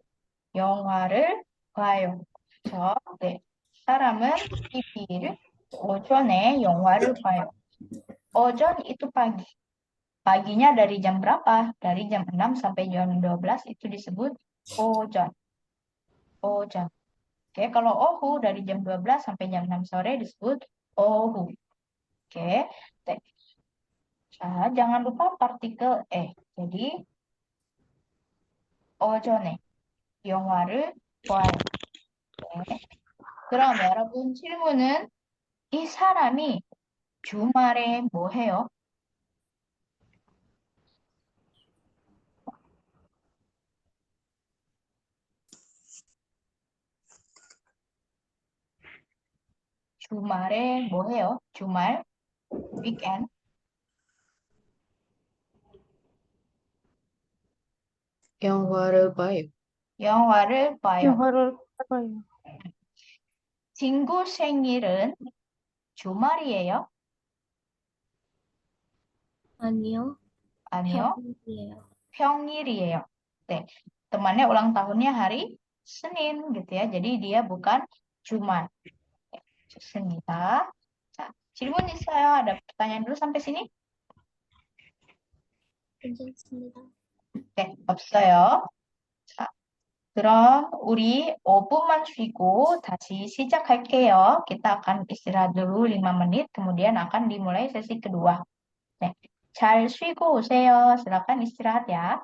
영화를 봐요. 그렇죠? 네. 사람은 12일 오전에 영화를 봐요. 오전 itu pagi. Paginya dari jam berapa? Dari jam 6 sampai jam 12 itu disebut ojon. Ojon. Oke, kalau ohu dari jam 12 sampai jam 6 sore disebut ohu. Oke. Nah, jangan lupa partikel E. Jadi 오전에 영화를 봐요. 네. 그럼 여러분 질문은 이 사람이 주말에 뭐 해요? 주말에 뭐 해요? 주말, weekend, 영화를 봐요. 영화를 봐요. 영화를 봐요. 친구 생일은 주말이에요? 아니요. 아니요, 평일이에요. 평일이에요. 네, temannya ulang tahunnya hari Senin gitu ya. Jadi dia bukan Jumat. 좋습니다. 자, 질문 있어요? ada pertanyaan dulu sampai sini? 괜찮습니다. 네, 없어요. 자, 그럼 우리 5분만 쉬고 다시 시작할게요. kita akan istirahat dulu 5 menit, kemudian akan dimulai sesi kedua. 네, 잘 쉬고 오세요. silakan istirahat ya.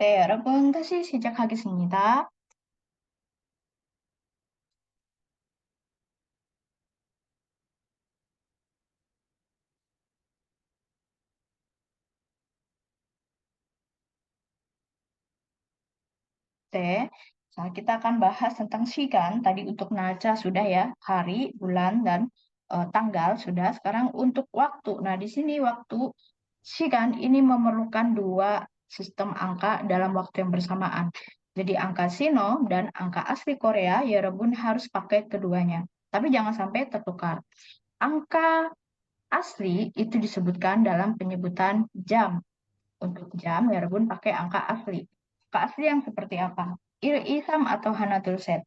네, 여러분 다시 시작하겠습니다. 네, kita akan bahas tentang sigan. Tadi untuk naja sudah ya, hari, bulan, dan tanggal sudah. Sekarang untuk waktu. Nah, di sini waktu sigan ini memerlukan dua sistem angka dalam waktu yang bersamaan. Jadi angka sino dan angka asli Korea, ya Rebun harus pakai keduanya. Tapi jangan sampai tertukar. Angka asli itu disebutkan dalam penyebutan jam. Untuk jam, ya Rebun pakai angka asli. Angka asli yang seperti apa? Isam atau Hanatul set?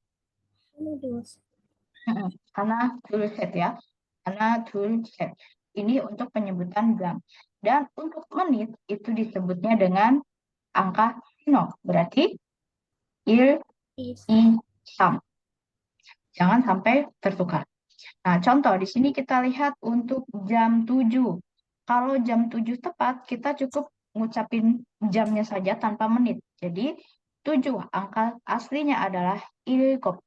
Hanatul set ya. Hanatul set. Ini untuk penyebutan jam. Dan untuk menit itu disebutnya dengan angka sino. Berarti isam. Jangan sampai tertukar. Nah, contoh di sini kita lihat untuk jam 7. Kalau jam 7 tepat, kita cukup ngucapin jamnya saja tanpa menit. Jadi, 7 angka aslinya adalah ilkop.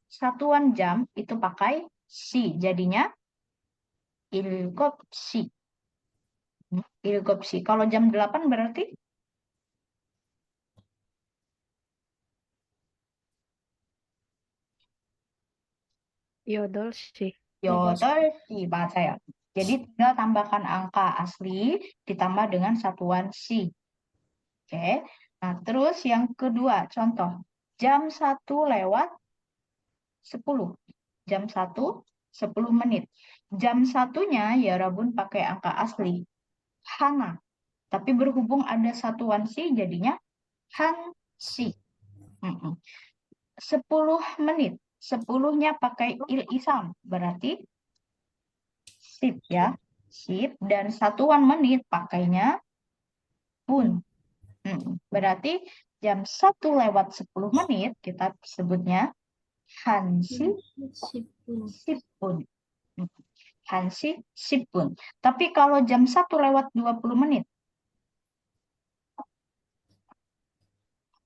Satuan jam itu pakai si. Jadinya ilkop si. Ilkop si. Kalau jam 8 berarti Yodol sih. yodol si. Bahasa. Jadi tinggal tambahkan angka asli ditambah dengan satuan si. Oke. Nah, terus yang kedua, contoh. Jam 1 lewat 10. Jam 1, 10 menit. Jam satunya ya Rabun pakai angka asli. Hana. Tapi berhubung ada satuan si, jadinya hansi. 10 menit. 10-nya pakai isam. Berarti sip ya. Sip. Dan satuan menit pakainya pun. Berarti jam 1 lewat 10 menit kita sebutnya hansi sipun. Hansi sipun. Tapi kalau jam 1 lewat 20 menit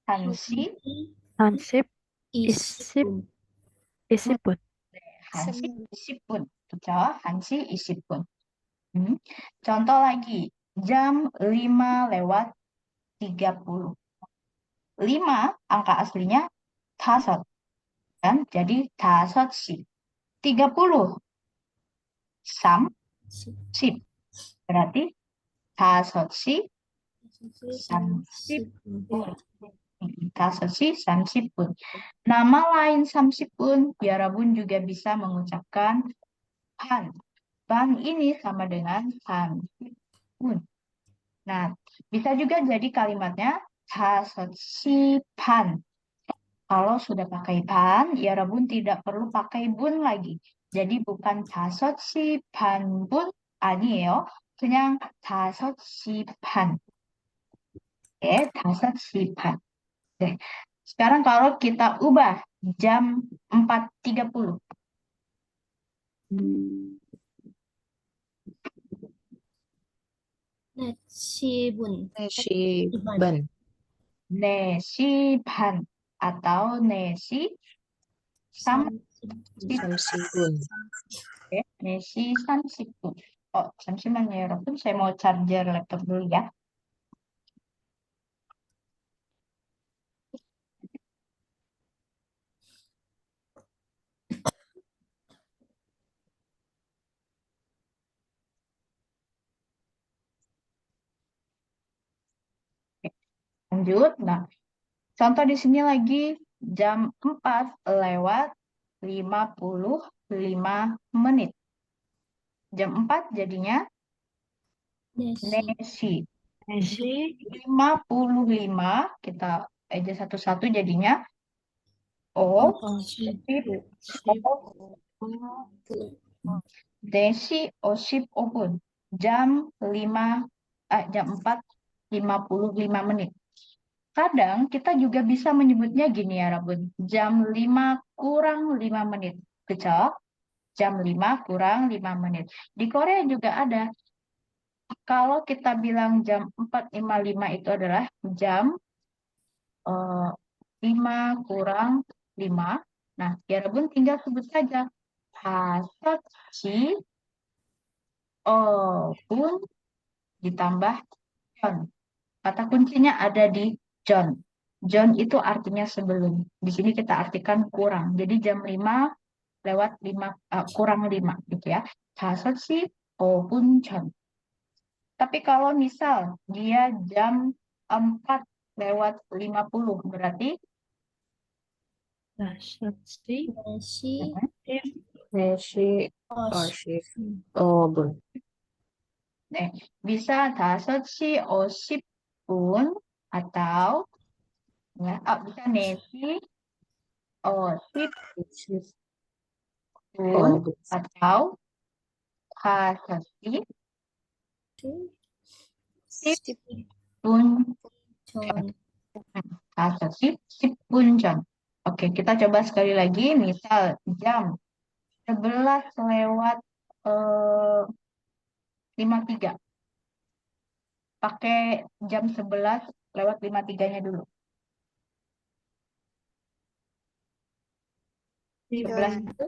hansi Hansip, isip, isiput. hansi isipun. Kecil hansi isipun. Contoh lagi, jam 5 lewat 30. 5 angka aslinya tasot. Kan? Jadi tasot si. 30 sam sip. Berarti tasot si sam sipun. Tasot si sam sipun. Nama lain sam sipun, ya Rabun juga bisa mengucapkan pan. Pan ini sama dengan sam sipun. Nah, bisa juga jadi kalimatnya tasot si pan. Kalau sudah pakai pan, ya Rabun tidak perlu pakai bun lagi. Jadi bukan 다섯 시 반분 아니에요. 그냥 5시 반. Oke, 5시 반. Oke. Sekarang kalau kita ubah jam 4.30. Shibun. 4시 반. 4시 반 atau 4시 30분. 30분. Oke, 4시 30분. Oh, 잠시만요, 여러분. saya mau charger laptop dulu ya. Lanjut. Nah, contoh di sini lagi jam 4 lewat 55 menit. Jam 4 jadinya nesi. Nesi, 55 kita aja satu-satu jadinya o sip nesi osip obun. Jam 4:55 menit. Kadang kita juga bisa menyebutnya gini ya Rabun. Jam 5 kurang 5 menit. Kecil. Jam 5 kurang 5 menit. Di Korea juga ada Kalau kita bilang jam 4.55 itu adalah jam 5 kurang 5. Nah, ya Bun tinggal sebut saja. 5시 5분 ditambah John. Kata kuncinya ada di John. John itu artinya sebelum. Di sini kita artikan kurang. Jadi jam 5 lewat 5, kurang 5 gitu ya. 5시 5분 전. Tapi kalau misal dia jam 4 lewat 50 berarti 4시 4시 4시 50분. 45분. 네, bisa 5시 50분 atau ya, bisa 4시 50분 50분. atau 5시 10분 전 5시 10분 전. Oke, kita coba sekali lagi. Misal jam 11 lewat 53. Pakai jam 11 lewat 53-nya dulu. 11 itu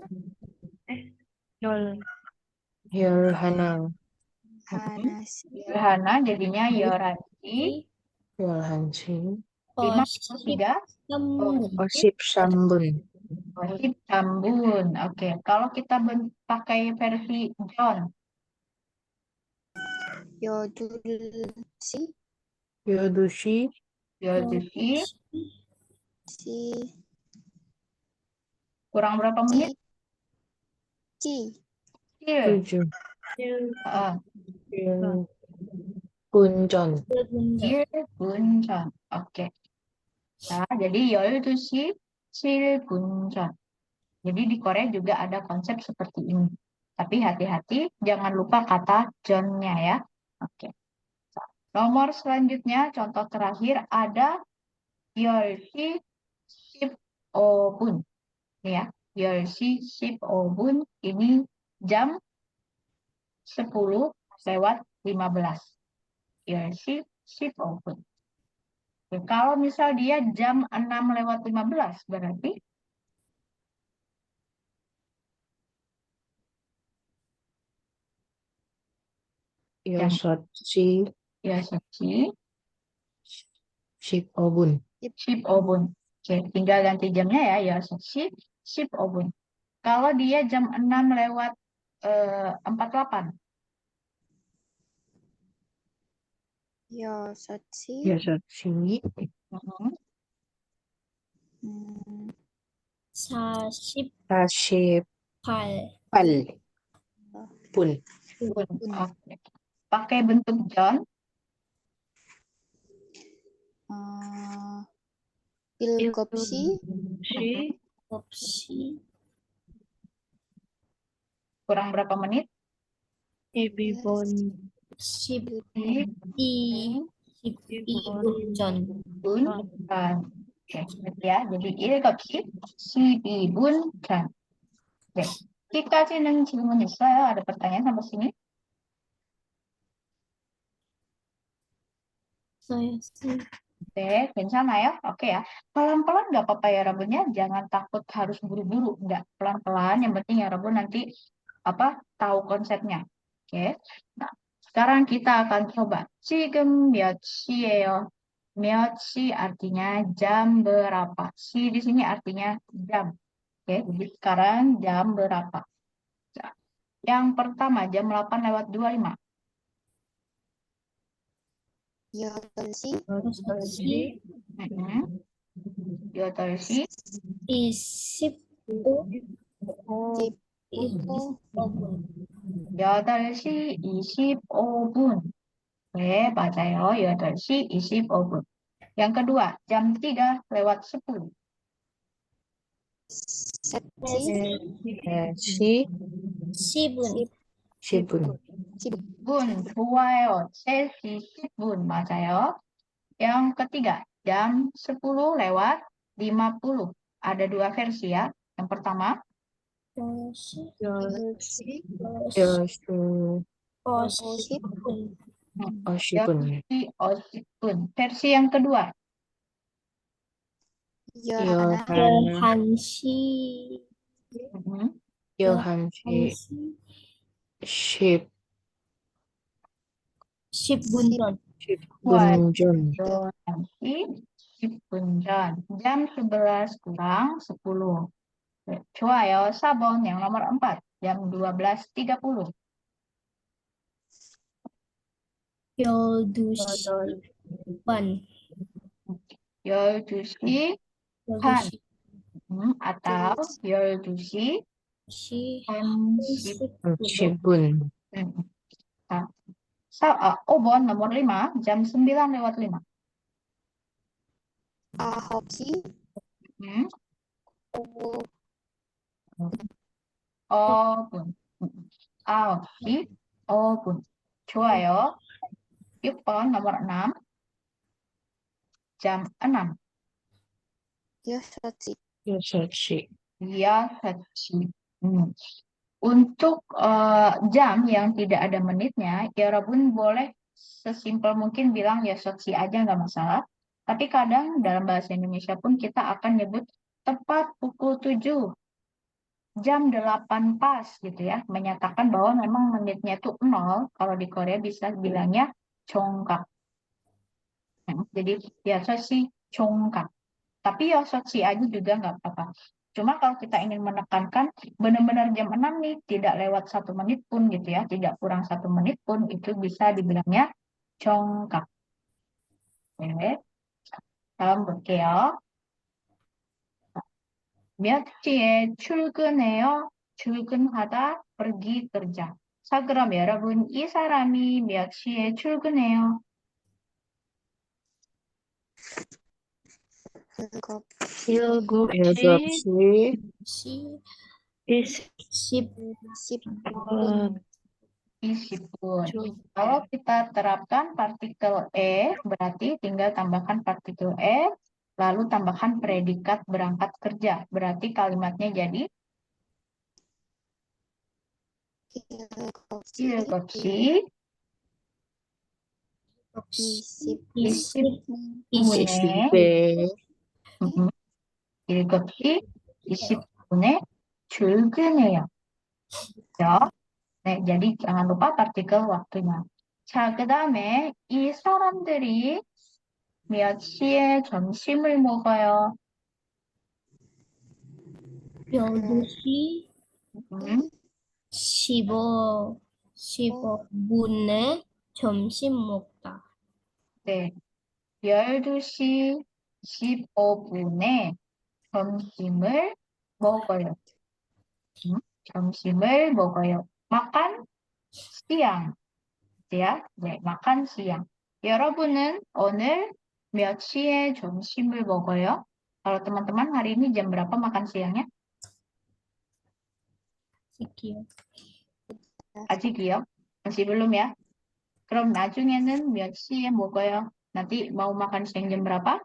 Yol. Yolhana. Yohana jadinya Yoransi. Yolhansi. 53 50분. 53. Oke, kalau kita pakai versi John, 8시 8시 12시 kurang berapa menit? 찌 7. 7분 전. 7분 전. Oke. Nah, jadi 12시 7분 전. Jadi di Korea juga ada konsep seperti ini. Tapi hati-hati, jangan lupa kata John-nya ya. Oke. Nomor selanjutnya, contoh terakhir ada 10시 15분. Ya, 10시 15분 ini jam 10 lewat 15. 10시 15분. Oke, kalau misal dia jam 6 lewat 15, berarti Yosotsi 6시 15분. 15분. Oke, tinggal ganti jamnya ya, 6시 15분. Kalau dia jam 6 lewat 48, 6시 Yosotsi mhm, 48 48분. pun. Oke. Pakai bentuk John, 7시 9시 kurang berapa menit? 12분 12분 전 Pun. Oke, gitu ya. Jadi 7시 12분 전. 네. 여기까지는 질문 있어요? Ada pertanyaan sampai sini? saya Oke, 괜찮아요? Oke ya. Pelan-pelan nggak apa-apa ya Rabunnya. Jangan takut harus buru-buru. Nggak, pelan-pelan. Yang penting ya Rabun nanti tahu konsepnya. Oke. Nah, sekarang kita akan coba. 지금 몇 시예요? 몇 시 artinya jam berapa? 시 di sini artinya jam. Oke, jadi sekarang jam berapa? Nah, yang pertama jam 8 lewat 25. 8시 8시 Mhm. 8시 25분 8시 25분. 네, 맞아요. 8시 25분. Yang kedua, jam 3 lewat 10. 4시 4시 10분 10분. 분, 좋아요. 3시 10분, 맞아요. Yang ketiga, jam 10 lewat 50. Ada dua versi ya. Yang pertama, 10시 10시 50분 10분. 10시 50분. versi yang kedua. 11 열한시 Mhm. 11시 10, 10분 전. 10분 전. 11시 10분 전. Jam 11 kurang 10. 좋아요. 4번 yang nomor 4. Jam 12.30. 12시 반. 12시 12시 atau 12시 시 30. 10분. Nah, 5번 nomor 5, jam 9:05. 9시 Hmm, 5분 5분. 9시 5분. 좋아요. 6번 nomor 6, jam 6. 6시 6시. 6시. Untuk jam yang tidak ada menitnya, ya Rabun boleh sesimpel mungkin bilang ya soci aja nggak masalah. Tapi kadang dalam bahasa Indonesia pun kita akan nyebut tepat pukul 7, jam 8 pas gitu ya. Menyatakan bahwa memang menitnya itu 0, kalau di Korea bisa bilangnya chongkak. Jadi ya soci chongkak. Tapi ya soci aja juga nggak apa-apa. Cuma kalau kita ingin menekankan benar-benar jam 6 nih, tidak lewat 1 menit pun gitu ya, tidak kurang 1 menit pun, itu bisa dibilangnya congkak. Oke, 다음 볼게요. 몇 시에 출근해요? 출근하다, pergi kerja. 자, 그럼 여러분, 이 사람이 몇 시에 출근해요? 7시 7시 시 20분. 10분 20분. Kalau kita terapkan partikel E, berarti tinggal tambahkan partikel E, lalu tambahkan predikat berangkat kerja. Berarti kalimatnya jadi 7시 7시 20 20분에 20배. 7시 20분에 출근해요. Ya. Nah, jadi jangan lupa partikel waktunya. 자, 그 다음에 이 사람들이 몇 시에 점심을 먹어요? 12시 음, 15분에 점심 먹다. 네. 12시 15분에 점심을 먹어요. 점심을 먹어요. Makan siang. Ya, 네, makan siang. 여러분은 오늘 몇 시에 점심을 먹어요? Kalau teman-teman hari ini jam berapa makan siangnya? 시키요. 아직이요? masih belum ya? 그럼 나중에는 몇 시에 먹어요? Nanti mau makan siang jam berapa?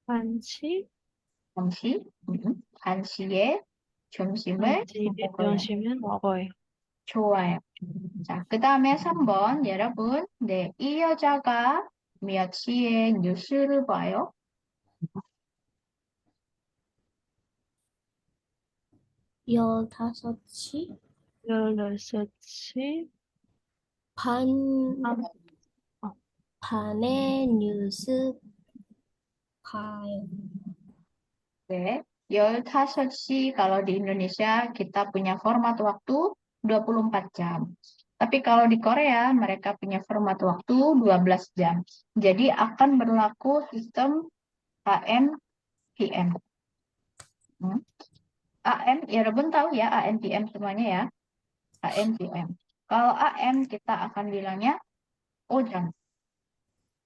1시? 1시? 1시에 점심을 1시에 먹어요. 점심을 먹어요. 좋아요. 자, 그 다음에 3번 여러분. 네, 이 여자가 몇 시에 뉴스를 봐요? 15시 16시 반 반에 뉴스 봐요. 네, 15시 kalau di Indonesia kita punya format waktu 24 jam. Tapi kalau di Korea mereka punya format waktu 12 jam. Jadi akan berlaku sistem AM PM. AM, ya Rebun tahu ya AM PM semuanya ya. AM PM. Kalau AM kita akan bilangnya ojan.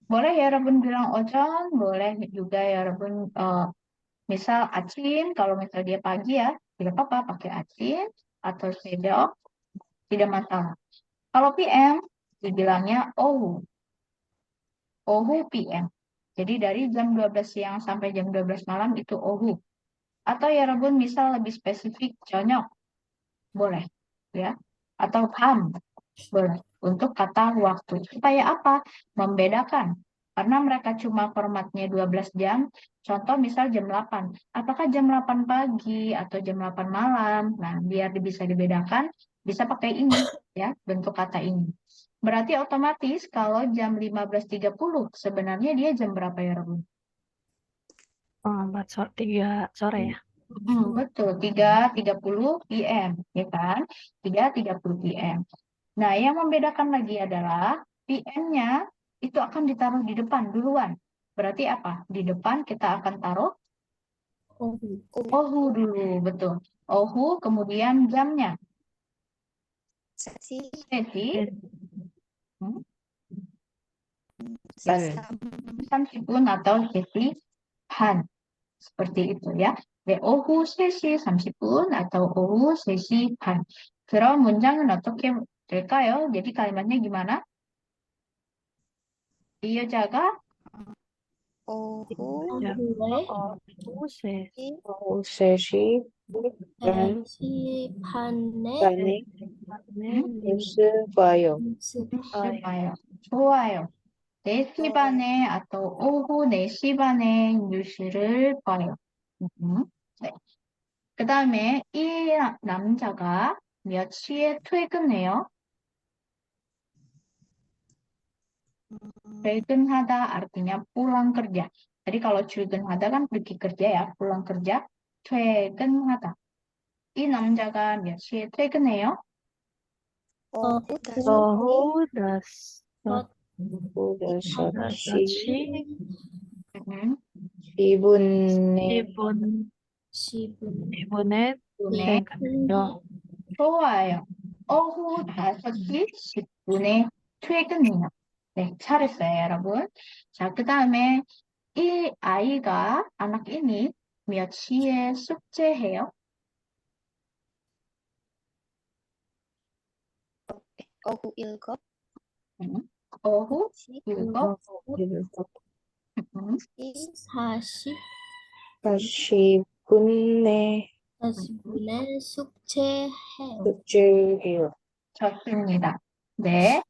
Boleh ya Rebun bilang ojan, boleh juga ya Rebun misal acin, kalau misal dia pagi ya, tidak apa-apa pakai acin atau sedok, tidak masalah. Kalau PM, dibilangnya ohu. Ohu PM. Jadi dari jam 12 siang sampai jam 12 malam itu ohu. Atau ya Rebun misal lebih spesifik, jonyok. boleh, ya. Atau 밤, boleh. Untuk kata waktu. Supaya apa? Membedakan. Karena mereka cuma formatnya 12 jam, contoh misal jam 8. Apakah jam 8 pagi atau jam 8 malam? Nah, biar bisa dibedakan, bisa pakai ini, ya, bentuk kata ini. Berarti otomatis kalau jam 15.30, sebenarnya dia jam berapa ya, Rebun? Oh, 3 sore ya. Betul, 3.30 PM, ya kan? 3.30 PM. Nah, yang membedakan lagi adalah PM-nya itu akan ditaruh di depan duluan. Berarti apa? Di depan kita akan taruh 오후. ohu dulu, betul. Ohu, kemudian jamnya. Sesi Sesi, hmm, Ban. 30분 atau sesi han. Seperti itu ya. 네, 오후 3시 30분 atau 오후 3시 반. 그런 문장은 어떻게 될까요? jadi kalimatnya gimana? 이 여자가 오후 Ya. 오후에 Oh, sis. 오후 3시 반 3시 반에 반에 네, 뉴스 봐요. 뉴스 봐요. 좋아요. 좋아요. 4시 반에 atau 오후 4시 반에 뉴스를 봐요. 네. 그 다음에 이 남자가 몇 시에 퇴근해요? 퇴근하다 artinya pulang kerja. Jadi kalau 출근하다 kan pergi kerja ya, pulang kerja. 퇴근하다. 이 남자가 몇 시에 퇴근해요? 오후 다섯 오후 5시 오후 6시 10분에 10분에 10분 10분에 퇴근해요. 좋아요. 오후 5시 10분에 퇴근해요. 네, 잘했어요, 여러분. 자, 그 다음에 이 아이가, anak ini 몇 시에 숙제해요? 오후 7시 오후 7시 40분에 40분에 숙제해요. 숙제해요. 좋습니다. 네.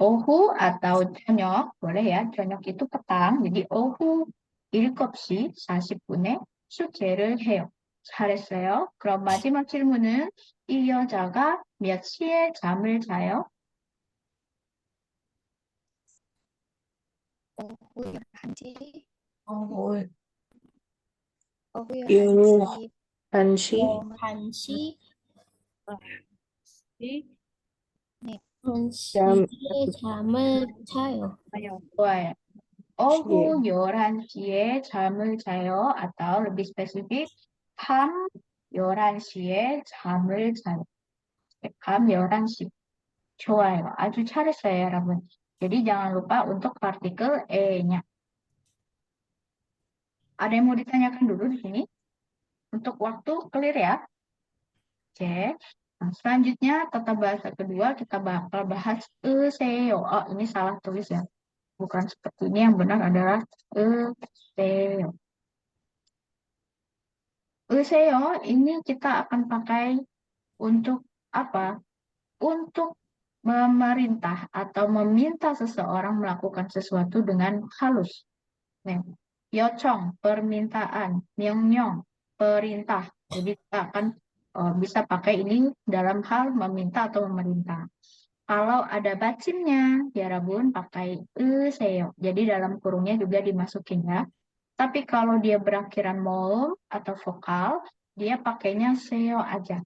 오후 atau 저녁, boleh ya. 저녁 itu petang. jadi 오후 7시 40분에 숙제를 해요. 잘했어요. 그럼 마지막 질문은 이 여자가 몇 시에 잠을 자요? 오후 11시 오후 오후 11시 11시 1시 시 1시에 잠을 자요. 좋아요. 오후 11시에 잠을 자요. atau lebih spesifik, 밤 11시에 잠을 자요. 밤 11시. 좋아요. 아주 잘했어요, 여러분. jadi jangan lupa untuk partikel e-nya. Ada yang mau ditanyakan dulu di sini? Untuk waktu clear ya? Oke. Nah, selanjutnya tata bahasa kedua kita bakal bahas euseo. Oh, ini salah tulis ya. Bukan seperti ini, yang benar adalah euseo. Euseo ini kita akan pakai untuk apa? Untuk memerintah atau meminta seseorang melakukan sesuatu dengan halus. Nah, yochong, permintaan, myongnyong, perintah. Jadi kita akan bisa pakai ini dalam hal meminta atau memerintah. Kalau ada bacimnya, ya Rabun pakai seo. Jadi dalam kurungnya juga dimasukin ya. Tapi kalau dia berakhiran mol atau vokal, dia pakainya seo aja.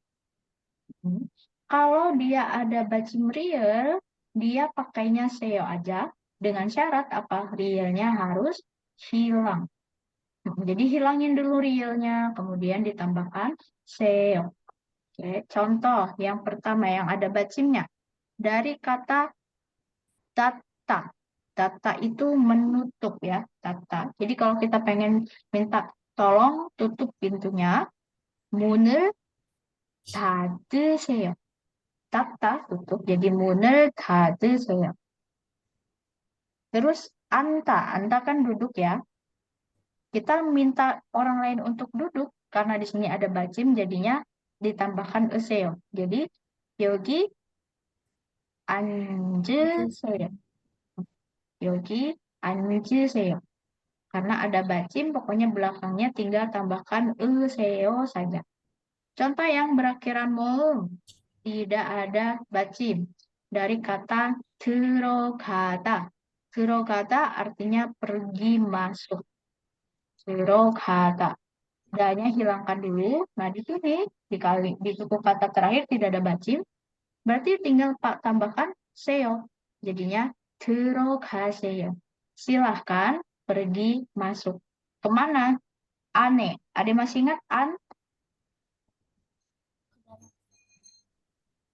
Kalau dia ada bacim real, dia pakainya seo aja. Dengan syarat apa? Realnya harus hilang. Jadi hilangin dulu realnya, kemudian ditambahkan seo. Oke, contoh yang pertama yang ada bacimnya. Dari kata data. Data itu menutup ya, data. Jadi kalau kita pengen minta tolong tutup pintunya, 문을 닫으세요. Data tutup, jadi 문을 닫으세요. Terus anta kan duduk ya. Kita minta orang lain untuk duduk, karena di sini ada bacim, jadinya ditambahkan 으세요. Jadi 여기 앉으세요. 여기 앉으세요. Karena ada bacim, pokoknya belakangnya tinggal tambahkan 으세요 saja. Contoh yang berakhiran moong, tidak ada bacim. Dari kata 들어가다. 들어가다 artinya pergi masuk. 들어가다. Da-nya hilangkan dulu. Nah, di sini di suku kata terakhir tidak ada bacim. Berarti tinggal Pak tambahkan seo. Jadinya 들어가세요. Silahkan pergi masuk. Kemana? Ane. Ada masih ingat an?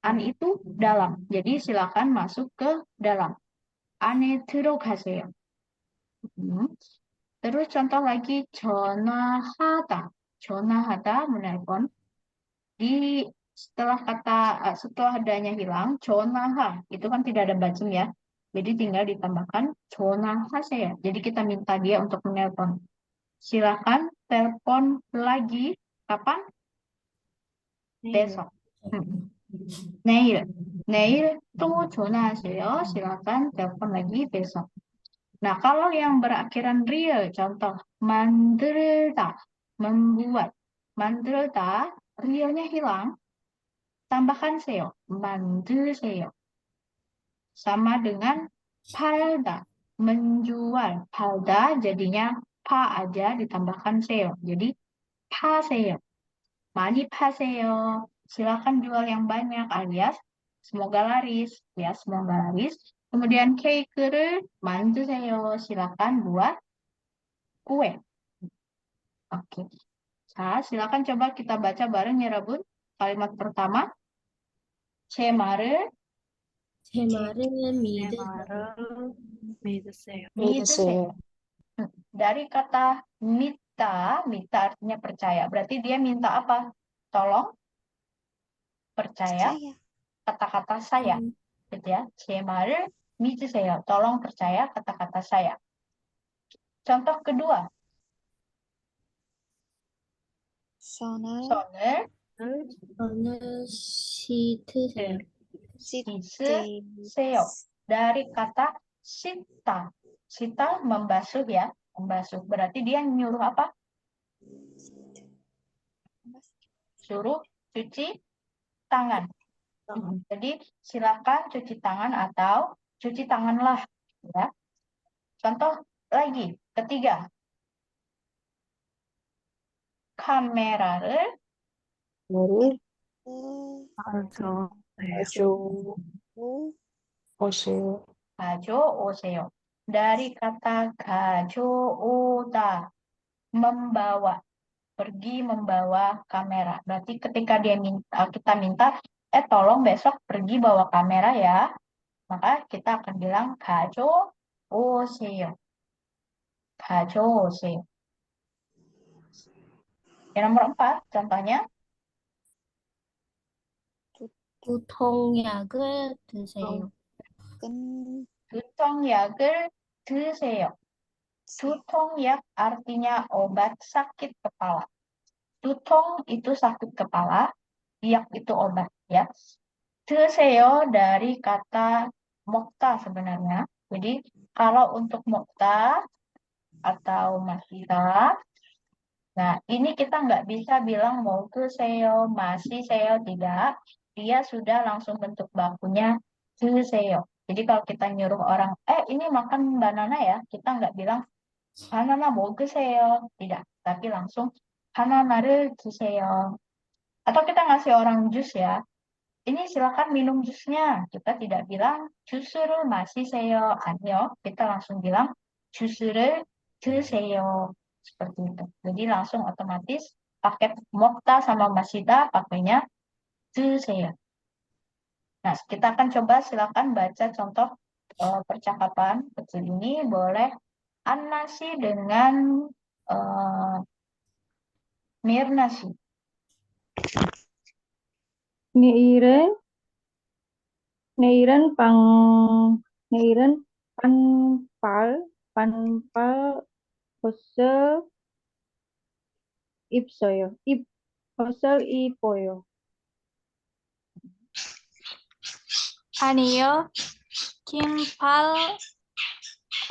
An itu dalam. Jadi silakan masuk ke dalam. Ane 들어가세요. Terus contoh lagi 전화하다. 전화하다 menelpon. Setelah adanya hilang, 전화하 itu kan tidak ada bacem ya. Jadi tinggal ditambahkan 전화하세요. Jadi kita minta dia untuk menelpon. Silakan telepon lagi. Kapan? Besok. 내일. 내일 또 전화하세요. Silakan telepon lagi besok. Nah, kalau yang berakhiran real, contoh 만들다, membuat. 만들다, realnya hilang, tambahkan seo, 만드세요. Sama dengan 팔다, menjual. 팔다 jadinya pa aja ditambahkan seo. Jadi 파세요. 많이 파세요. Silakan jual yang banyak alias semoga laris ya, semoga laris. Kemudian 케이크를 만드세요. Silakan buat kue. Oke. Nah, silakan coba kita baca bareng ya, Rabun. Kalimat pertama. 제 말을 제 말을 내 믿으세요. 말을 믿으세요. 믿으세요. Dari kata mita artinya percaya. Berarti dia minta apa? Tolong percaya Percaya. kata-kata saya. Gitu ya. 제 말을 믿으세요. Tolong percaya kata-kata saya. Contoh kedua. 손을 손을 손을 씻으세요. 씻으세요. Dari kata sita. Sita membasuh ya. Membasuh. Berarti dia nyuruh apa? Suruh cuci tangan. Jadi silakan cuci tangan atau cuci tanganlah. Ya. Contoh lagi. Ketiga. 카메라를 뭐를 가져오세요. 가져오세요. 가져오세요. Dari kata 가져오다, membawa, pergi membawa kamera. Berarti ketika kita minta, tolong besok pergi bawa kamera ya. Maka kita akan bilang 가져오세요. 가져오세요. Yang nomor 4, contohnya. 두통약을 드세요. 두통약을 드세요. 두통약 artinya obat sakit kepala. Tutong itu sakit kepala, yak itu obat ya. 드세요 dari kata mokta sebenarnya. Jadi kalau untuk mokta atau masira, nah ini kita nggak bisa bilang mau 드세요, masih seyo, tidak. Dia sudah langsung bentuk bakunya 드세요. Jadi kalau kita nyuruh orang, ini makan banana ya, kita nggak bilang 바나나 먹으세요. Tidak, tapi langsung 바나나를 드세요. Atau kita ngasih orang jus ya. Ini silakan minum jusnya. Kita tidak bilang 주스를 마시세요. 아니요, kita langsung bilang 주스를 드세요. Seperti itu. Jadi langsung otomatis paket 먹다 sama 마시다 pakainya 드세요. Nah, kita akan coba silakan baca contoh percakapan kecil ini. Boleh Annasi dengan Mirnasi. 내일은 내일은 반팔 옷을 입어요. 아니요. 긴팔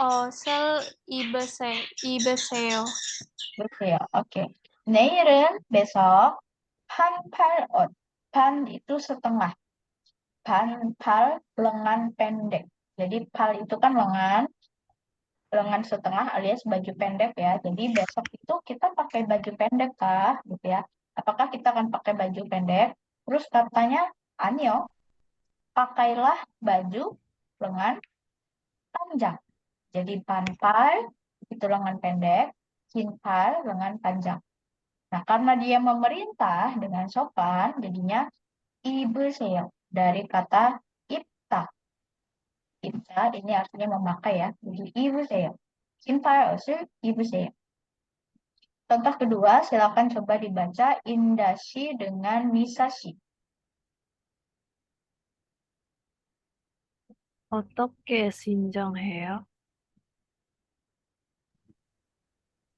옷을 입으세요. Betul, oke. 내일은 besok 반팔 옷. 반 itu setengah. Banpal lengan pendek. Jadi pal itu kan lengan setengah alias baju pendek ya. Jadi besok itu kita pakai baju pendek kah, gitu ya. Apakah kita akan pakai baju pendek? Terus katanya, Anyo, pakailah baju lengan panjang. Jadi banpal itu lengan pendek, kinpal lengan panjang. Nah, karena dia memerintah dengan sopan, jadinya ibuseo dari kata ipta. Ipta ini artinya memakai ya. Jadi ibuseo. Kinpal ibuseo. Contoh kedua, silakan coba dibaca indashi dengan misashi. 어떻게 신청해요?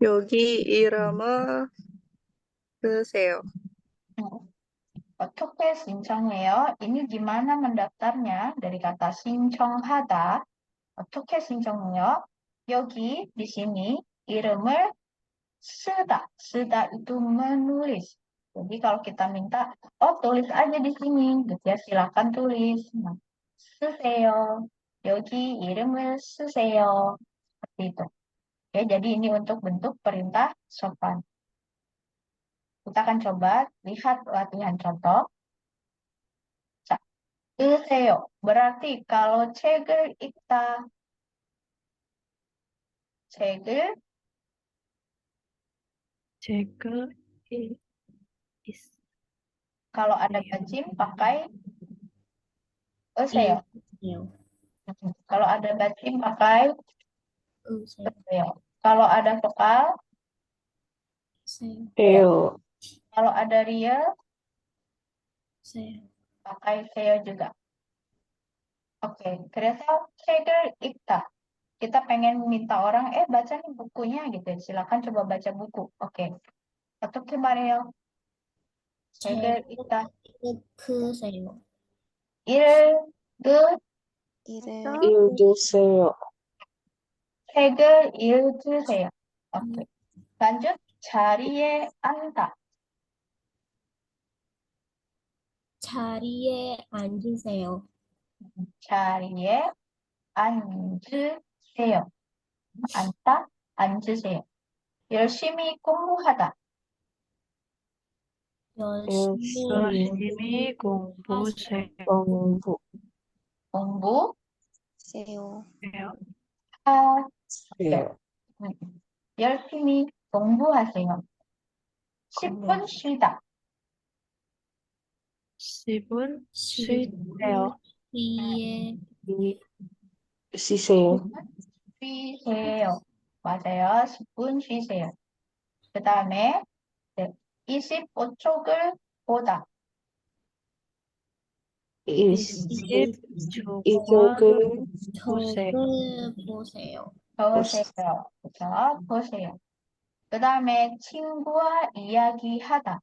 여기 이름을 쓰세요. Oke, 신청해요. Ini gimana mendaftarnya? Dari kata 신청하다. Oke, 신청해요. 여기 di sini 이름을 쓰다. 쓰다 itu menulis. Jadi kalau kita minta, oh tulis aja di sini, gitu ya. Silakan tulis. Nah, 쓰세요. 여기 이름을 쓰세요. Seperti itu. Ya, jadi ini untuk bentuk perintah sopan. Kita akan coba lihat latihan contoh. 자, 쓰세요. Berarti kalau 책을 읽다, 책을 책을 있, kalau ada bacim pakai 으세요. Yo. Kalau ada bacim pakai Saya. 으세요. Kalau ada vokal, Saya. 세요. kalau ada real Saya. pakai 세요 juga. Oke, 그래서 책을 읽다. Kita pengen minta orang, baca nih bukunya gitu. Silakan coba baca buku. Oke. 어떻게 말해요? 책을 읽다. 읽으세요. 읽으 이를 읽으세요. 책을 읽으세요. 오케이. lanjut 자리에 앉다. 자리에 앉으세요. 자리에 앉으세요. 앉다, 앉으세요. 열심히 공부하다. 열심히 열심히 공부해요. 공부. 세요. 공부하세요. 열심히 공부하세요. 10분 쉬다. 10분 쉬세요. 뒤에 쉬세요. 쉬세요. 맞아요. 10분 쉬세요. 그 다음에 25쪽을 보다. 이쪽을 보세요. 적을 보세요. 보세요. 그렇죠? 보세요. 그 다음에 친구와 이야기하다.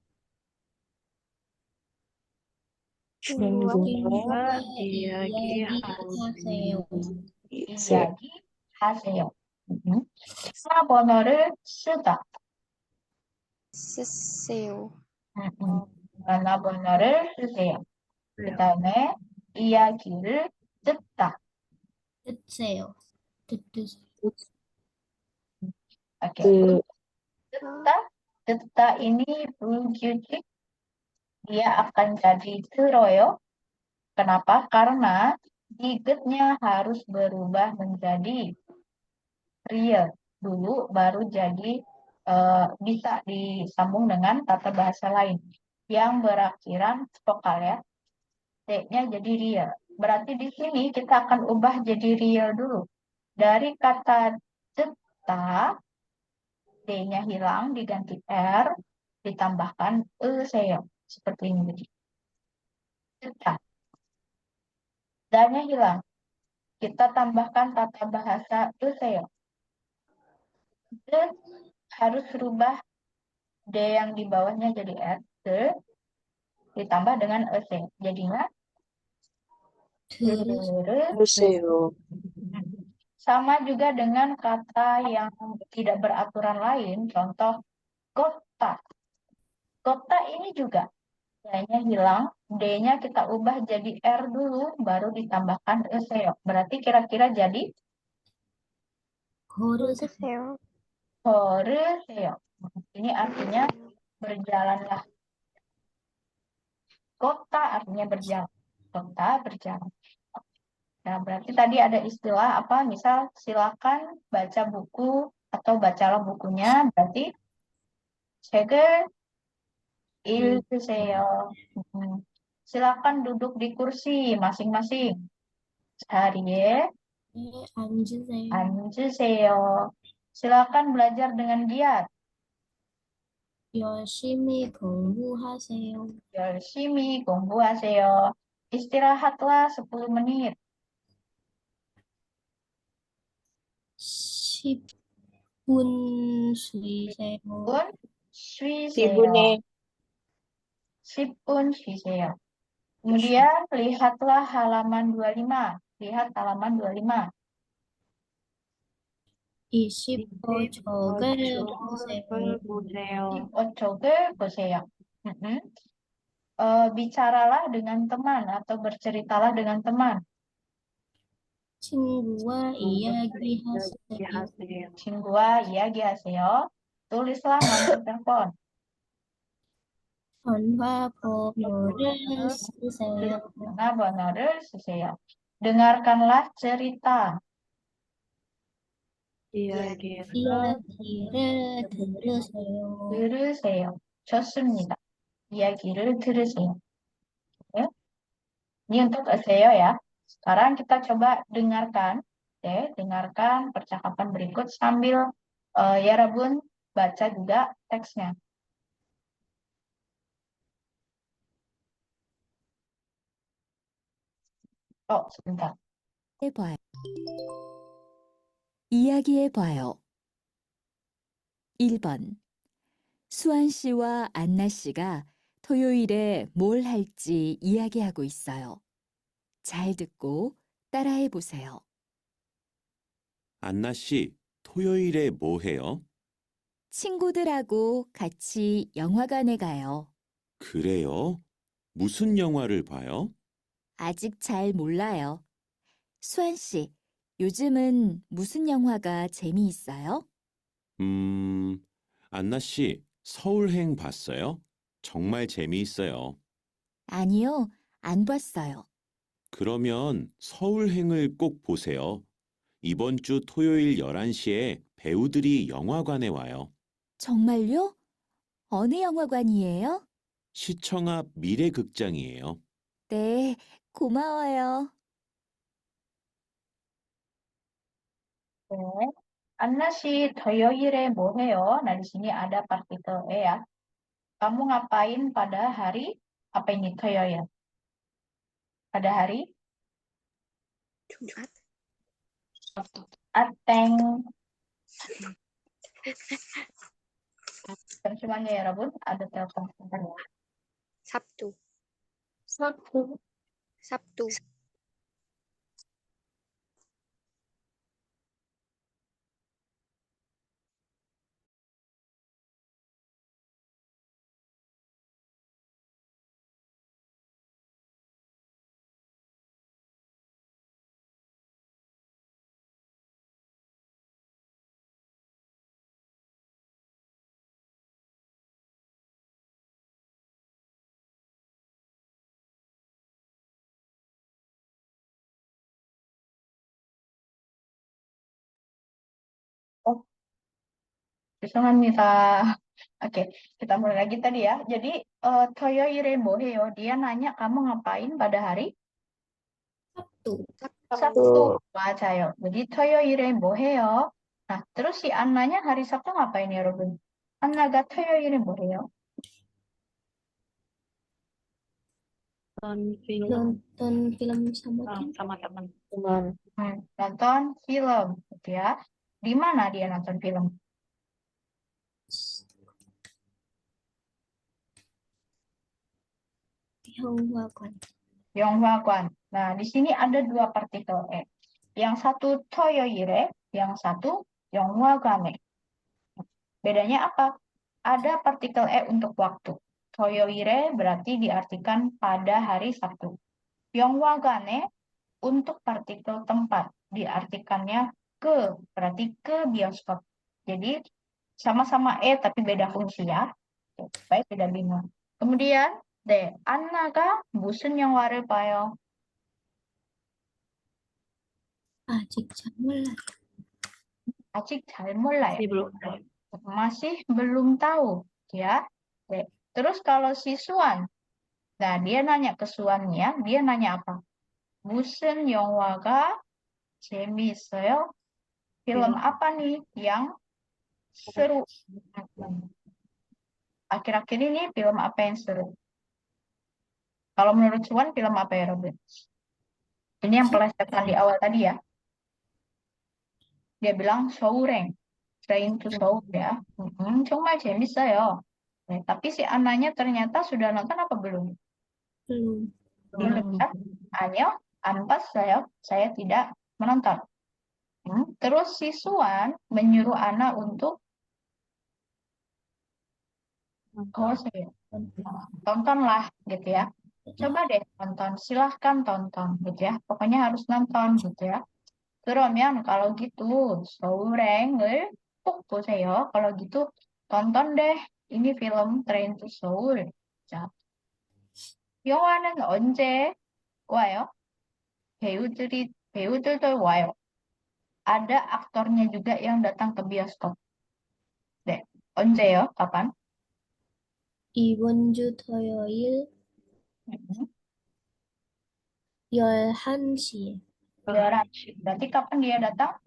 친구와 이야기하세요. 이야기하세요. 전화번호를 쓰다. 쓰세요. 전화번호를 쓰세요. 그 다음에 이야기를 듣다. 듣세요. 듣으세요. Oke. 그 듣다 ini 불규칙. Dia akan jadi 들어요. Kenapa? Karena digetnya harus berubah menjadi real dulu, baru jadi bisa disambung dengan tata bahasa lain yang berakhiran vokal ya. T-nya jadi real. Berarti di sini kita akan ubah jadi real dulu. Dari kata 듣다, D-nya hilang, diganti R, ditambahkan seyo. Seperti ini. 듣다. D-nya hilang. Kita tambahkan tata bahasa seyo. D harus rubah D yang di bawahnya jadi R. D ditambah dengan seyo. Jadinya 들으세요. 들으세요. Sama juga dengan kata yang tidak beraturan lain, contoh kota. Kota ini juga D-nya hilang, D-nya kita ubah jadi R dulu, baru ditambahkan seo. Berarti kira-kira jadi 걸으세요. Koruseo. Ini artinya berjalanlah. Kota artinya berjalan. Kota berjalan. Nah, berarti tadi ada istilah apa? Misal silakan baca buku atau bacalah bukunya. Berarti 책을 읽으세요. Silakan duduk di kursi masing-masing. 자리에 앉으세요. 앉으세요. Silakan belajar dengan giat. 열심히 공부하세요. 열심히 공부하세요. Istirahatlah 10 menit. 10분 쉬세요. Pun 쉬세요. 10분에 10분 쉬세요. Kemudian lihatlah halaman 25. Lihat halaman 25. 25쪽을 보세요. 보세요. 25쪽을 보세요. Bicaralah dengan teman atau berceritalah dengan teman. 친구와 이야기하세요. 하세요. 친구와 이야기하세요. Tulislah nomor telepon. 전화 번호를 쓰세요. 전화번호를 쓰세요. Dengarkanlah cerita. 이야기해서 이야기를 들으세요. 들으세요. 좋습니다. 이야기를 들으세요. Oke. Ini untuk SEO ya. Sekarang kita coba dengarkan. Oke, dengarkan percakapan berikut sambil Yarabun baca juga teksnya. Oh, sebentar. 해봐요. 이야기해봐요. 1번. 수환 씨와 안나 씨가 토요일에 뭘 할지 이야기하고 있어요. 잘 듣고 따라해 보세요. 안나 씨, 토요일에 뭐 해요? 친구들하고 같이 영화관에 가요. 그래요? 무슨 영화를 봐요? 아직 잘 몰라요. 수환 씨, 요즘은 무슨 영화가 재미있어요? 안나 씨, 서울행 봤어요? 정말 재미있어요. 아니요, 안 봤어요. 그러면 서울행을 꼭 보세요. 이번 주 토요일 11시에 배우들이 영화관에 와요. 정말요? 어느 영화관이에요? 시청 앞 미래극장이에요. 네, 고마워요. 네. Anna sih 토요일에 뭐 해요? Nah, di sini ada partikel E ya. Kamu ngapain pada hari apa ini 토요일? Pada hari Ateng. 잠시만요, 여러분. Ada telepon sebentar ya. sabtu, Sabtu. sabtu, Oh, 죄송합니다. Oke, kita mulai lagi tadi ya. Jadi, 토요일에 뭐 해요? Dia nanya kamu ngapain pada hari sabtu. Sabtu. 맞아요. Jadi, 토요일에 뭐 해요? Nah, terus si Annanya hari Sabtu ngapain ya, Robin? Anna가 토요일에 뭐 해요? nonton film nonton film sama teman. sama teman. teman. Nonton film, gitu ya. Di mana dia nonton film? 영화관. Yonghwagan. Nah, di sini ada dua partikel e. Yang satu toyoire, yang satu yonghwagane. Bedanya apa? Ada partikel e untuk waktu. Toyoire berarti diartikan pada hari Sabtu. Yonghwagane untuk partikel tempat, diartikannya ke, berarti ke bioskop. Jadi sama-sama E tapi beda fungsi ya. Baik, tidak bingung. Kemudian D, Anna가 무슨 영화를 봐요? 아직 잘 몰라요. 아직 잘 몰라요. Masih belum. Masih belum tahu, ya. Oke. Terus kalau si Suan, nah dia nanya ke Suannya, dia nanya apa? 무슨 영화가 재미있어요? Film apa nih yang seru? Akhir-akhir ini film apa yang seru? Kalau menurut Suan, film apa ya, Robin? Ini yang pelesetan di awal tadi ya. Dia bilang Soureng, Train to Seoul ya. 정말 재밌어요. 네, tapi si Ananya ternyata sudah nonton apa belum? belum. Belum ya? Ayo, 안 봤어요. Saya tidak menonton. Terus si Suan menyuruh Ana untuk tontonlah gitu ya. Coba deh tonton, silahkan tonton gitu ya. Pokoknya harus nonton gitu ya. 그러면 kalau gitu 서울행을 꼭 보세요. kalau gitu tonton deh ini film Train to Seoul. 자, 영화는 언제 와요? 배우들도 와요. Ada aktornya juga yang datang ke bioskop. 네, 언제요? kapan? 이번 주 토요일 11시에. 11시. Berarti kapan dia datang?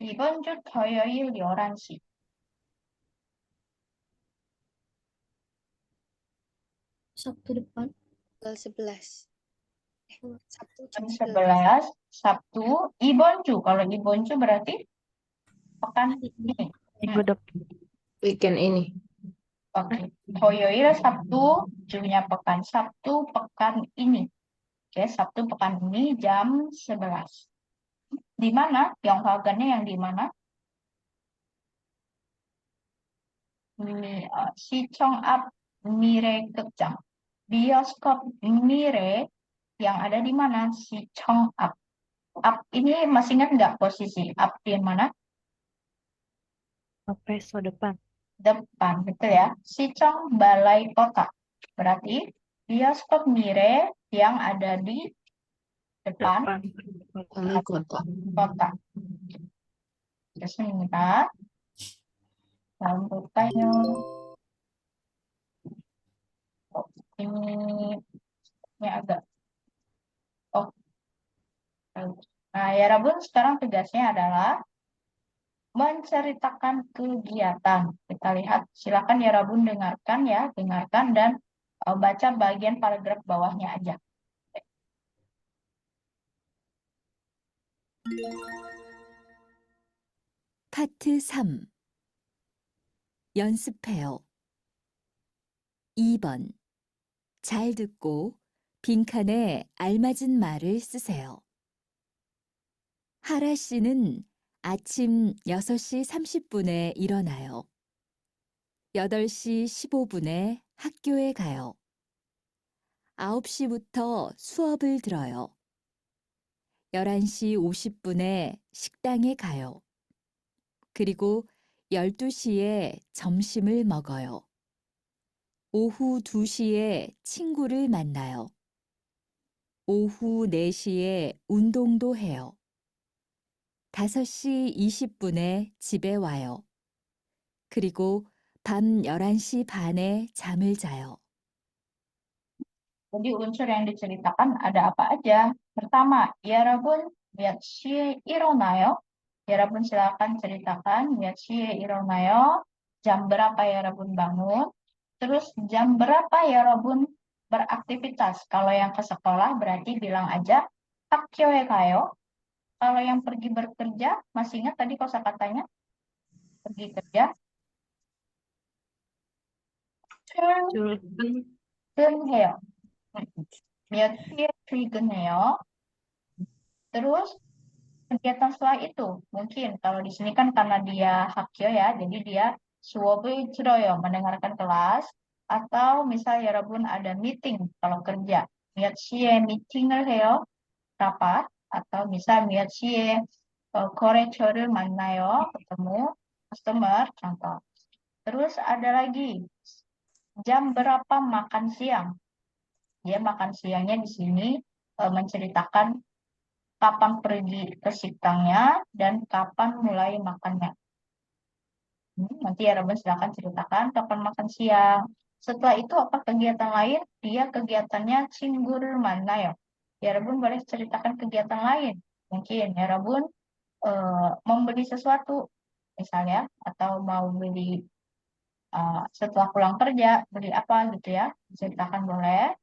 이번 주 토요일 11시. Sabtu depan. Tanggal 11. Sabtu Jam jam 11. 11 Sabtu. 이번 주. Kalau 이번 주 berarti pekan ini. Minggu depan. Weekend ini. Oke. 토요일 Sabtu, junya pekan Sabtu pekan ini. Oke, Sabtu pekan ini jam 11. Di mana? Yonghwagannya yang di mana? 시청 앞 미래 극장. Bioskop Mire yang ada di mana? Sichong Up. Up ini masih ingat nggak posisi? Up di mana? Peso depan. Depan, betul ya. Sichong Balai Kota. Berarti bioskop Mire yang ada di depan Balai kota. kota. 됐습니다. 다음 볼까요? Ini agak. Oh. Nah, ya Rabun, sekarang tugasnya adalah menceritakan kegiatan. Kita lihat, silakan ya Rabun dengarkan ya, dengarkan dan baca bagian paragraf bawahnya aja. 파트 3 연습해요. 2번 잘 듣고 빈칸에 알맞은 말을 쓰세요. 하라 씨는 아침 6시 30분에 일어나요. 8시 15분에 학교에 가요. 9시부터 수업을 들어요. 11시 50분에 식당에 가요. 그리고 12시에 점심을 먹어요. 오후 2시에 친구를 만나요. 오후 4시에 운동도 해요. 5시 20분에 집에 와요. 그리고 밤 11시 반에 잠을 자요. Jadi unsur yang diceritakan ada apa aja? Pertama, 여러분 몇 시에 일어나요? 여러분 silakan ceritakan 몇 시에 일어나요? Jam berapa 여러분 bangun? Terus jam berapa 여러분 beraktivitas? Kalau yang ke sekolah berarti bilang aja 학교에 가요. Kalau yang pergi bekerja, masih ingat tadi kosakatanya? Pergi kerja. 출근해요. 몇 시에 출근해요? Terus kegiatan setelah itu, mungkin kalau di sini kan karena dia hakyo ya, jadi dia 수업을 들어요, mendengarkan kelas, atau misal 여러분 ada meeting kalau kerja, 몇 시에 미팅을 해요, rapat, atau misal 몇 시에 거래처를 만나요, ketemu customer, contoh. Terus ada lagi, jam berapa makan siang? Dia makan siangnya di sini menceritakan kapan pergi ke siktangnya dan kapan mulai makannya. Nanti ya Rabun silakan ceritakan kapan makan siang. Setelah itu apa kegiatan lain? Dia kegiatannya 친구를 만나요. Ya Rabun boleh ceritakan kegiatan lain. Mungkin ya Rabun membeli sesuatu misalnya atau mau beli setelah pulang kerja beli apa gitu ya. Ceritakan boleh.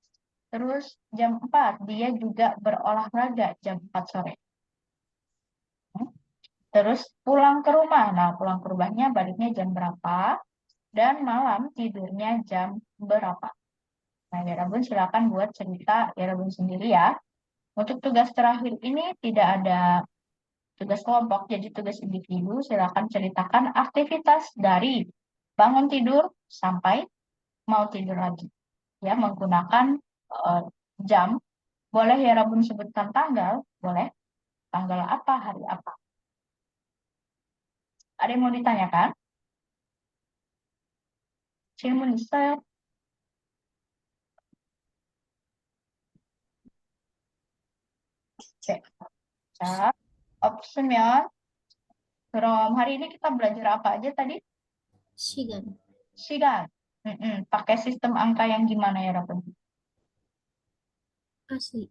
Terus jam 4 dia juga berolahraga jam 4 sore. Terus pulang ke rumah. Nah, pulang ke rumahnya baliknya jam berapa? Dan malam tidurnya jam berapa? Nah, ya Rabun silakan buat cerita ya Rabun sendiri ya. Untuk tugas terakhir ini tidak ada tugas kelompok, jadi tugas individu. Silakan ceritakan aktivitas dari bangun tidur sampai mau tidur lagi. Ya, menggunakan jam. Boleh ya Rabun sebutkan tanggal? Boleh. Tanggal apa, hari apa? Ada yang mau ditanyakan? 질문 있어요? 네. 자, 없으면 그럼 hari ini kita belajar apa aja tadi? 시간. Sigan. Pakai sistem angka yang gimana ya, Rabun? asli.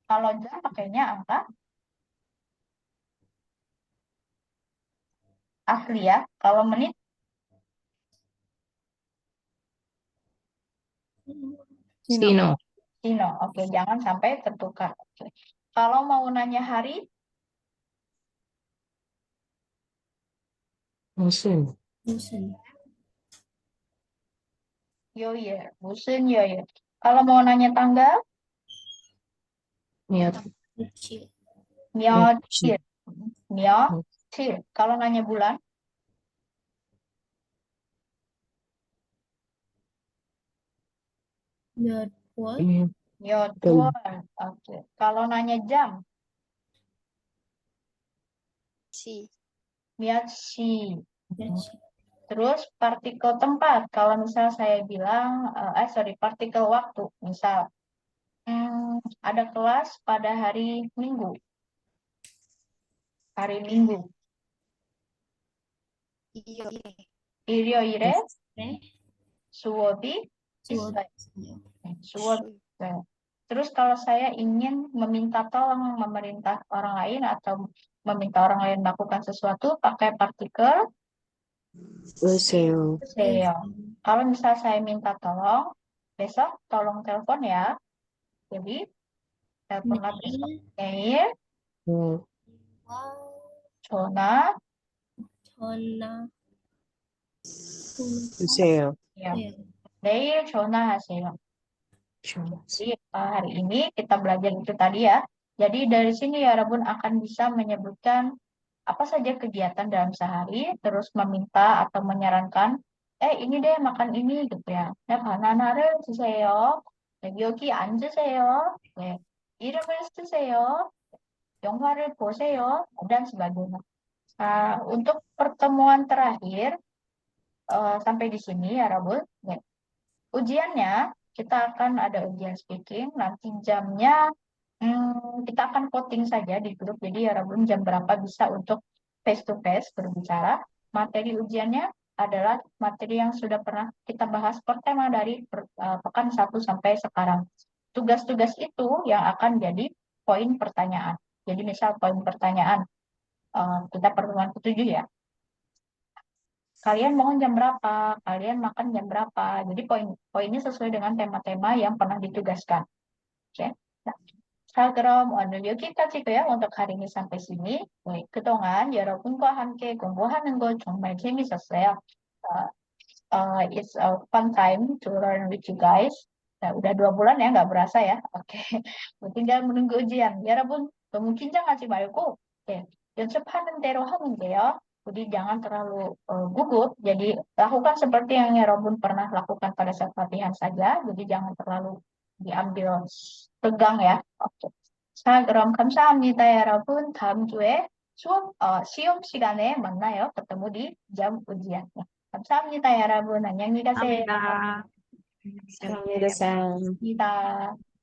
Kalau jam pakainya angka asli ya. Kalau menit Sino. Sino. Oke, jangan sampai tertukar. Oke. Kalau mau nanya hari, 무슨. 무슨. yoye, musim yoye. Kalau mau nanya tanggal, 몇. 며칠. 며칠. 며칠. Kalau nanya bulan, 몇 월. 몇월. Oke. Kalau nanya jam, 시, 몇시. 며칠. Terus partikel tempat. Kalau misal saya bilang, partikel waktu. Misal, ada kelas pada hari Minggu. Hari Minggu. 일요일에, 일요일에 네. 수업이 수업. 있어요. 수업. Terus kalau saya ingin meminta tolong memerintah orang lain atau meminta orang lain melakukan sesuatu pakai partikel 오세요. saya. Kalau misal saya minta tolong, besok tolong telepon ya. Jadi telepon besok. Mail, 전화, 전화. 주세요. ya. 네. Mail, 전화하세요. Jadi hari ini kita belajar itu tadi ya. Jadi dari sini ya Rabun akan bisa menyebutkan apa saja kegiatan dalam sehari, terus meminta atau menyarankan, ini deh makan ini gitu ya. 네, 바나나를 주세요. 네, 여기 앉으세요. 네, 이름을 쓰세요. 영화를 보세요. Dan sebagainya. Nah, untuk pertemuan terakhir sampai di sini ya Rabun. Nih, ujiannya kita akan ada ujian speaking. Nanti jamnya kita akan voting saja di grup. Jadi ya Rabun jam berapa bisa untuk face to face berbicara. Materi ujiannya adalah materi yang sudah pernah kita bahas per tema dari pekan 1 sampai sekarang. Tugas-tugas itu yang akan jadi poin pertanyaan. Jadi misal poin pertanyaan kita pertemuan ke-7 ya. Kalian bangun jam berapa? Kalian makan jam berapa? Jadi poinnya sesuai dengan tema-tema yang pernah ditugaskan. Oke. Nah, 자, 그럼 오늘 여기까지고요. untuk hari ini sampai sini. 그동안 여러분과 함께 공부하는 거 정말 재밌었어요. It's a fun time to learn with you guys. Nah, udah 2 bulan ya, nggak berasa ya. Oke, tinggal menunggu ujian. 여러분, 너무 긴장하지 말고, 연습하는 대로 하면 돼요. Jadi jangan terlalu gugup. Jadi lakukan seperti yang 여러분 pernah lakukan pada saat latihan saja. Jadi jangan terlalu diambil tegang ya. Oke. 자, 그럼 감사합니다, 여러분. 다음 주에 시험 시간에 만나요. ketemu di jam ujian. 감사합니다, 여러분. 안녕히 가세요. 감사합니다. 감사합니다, 쌤. 감사합니다.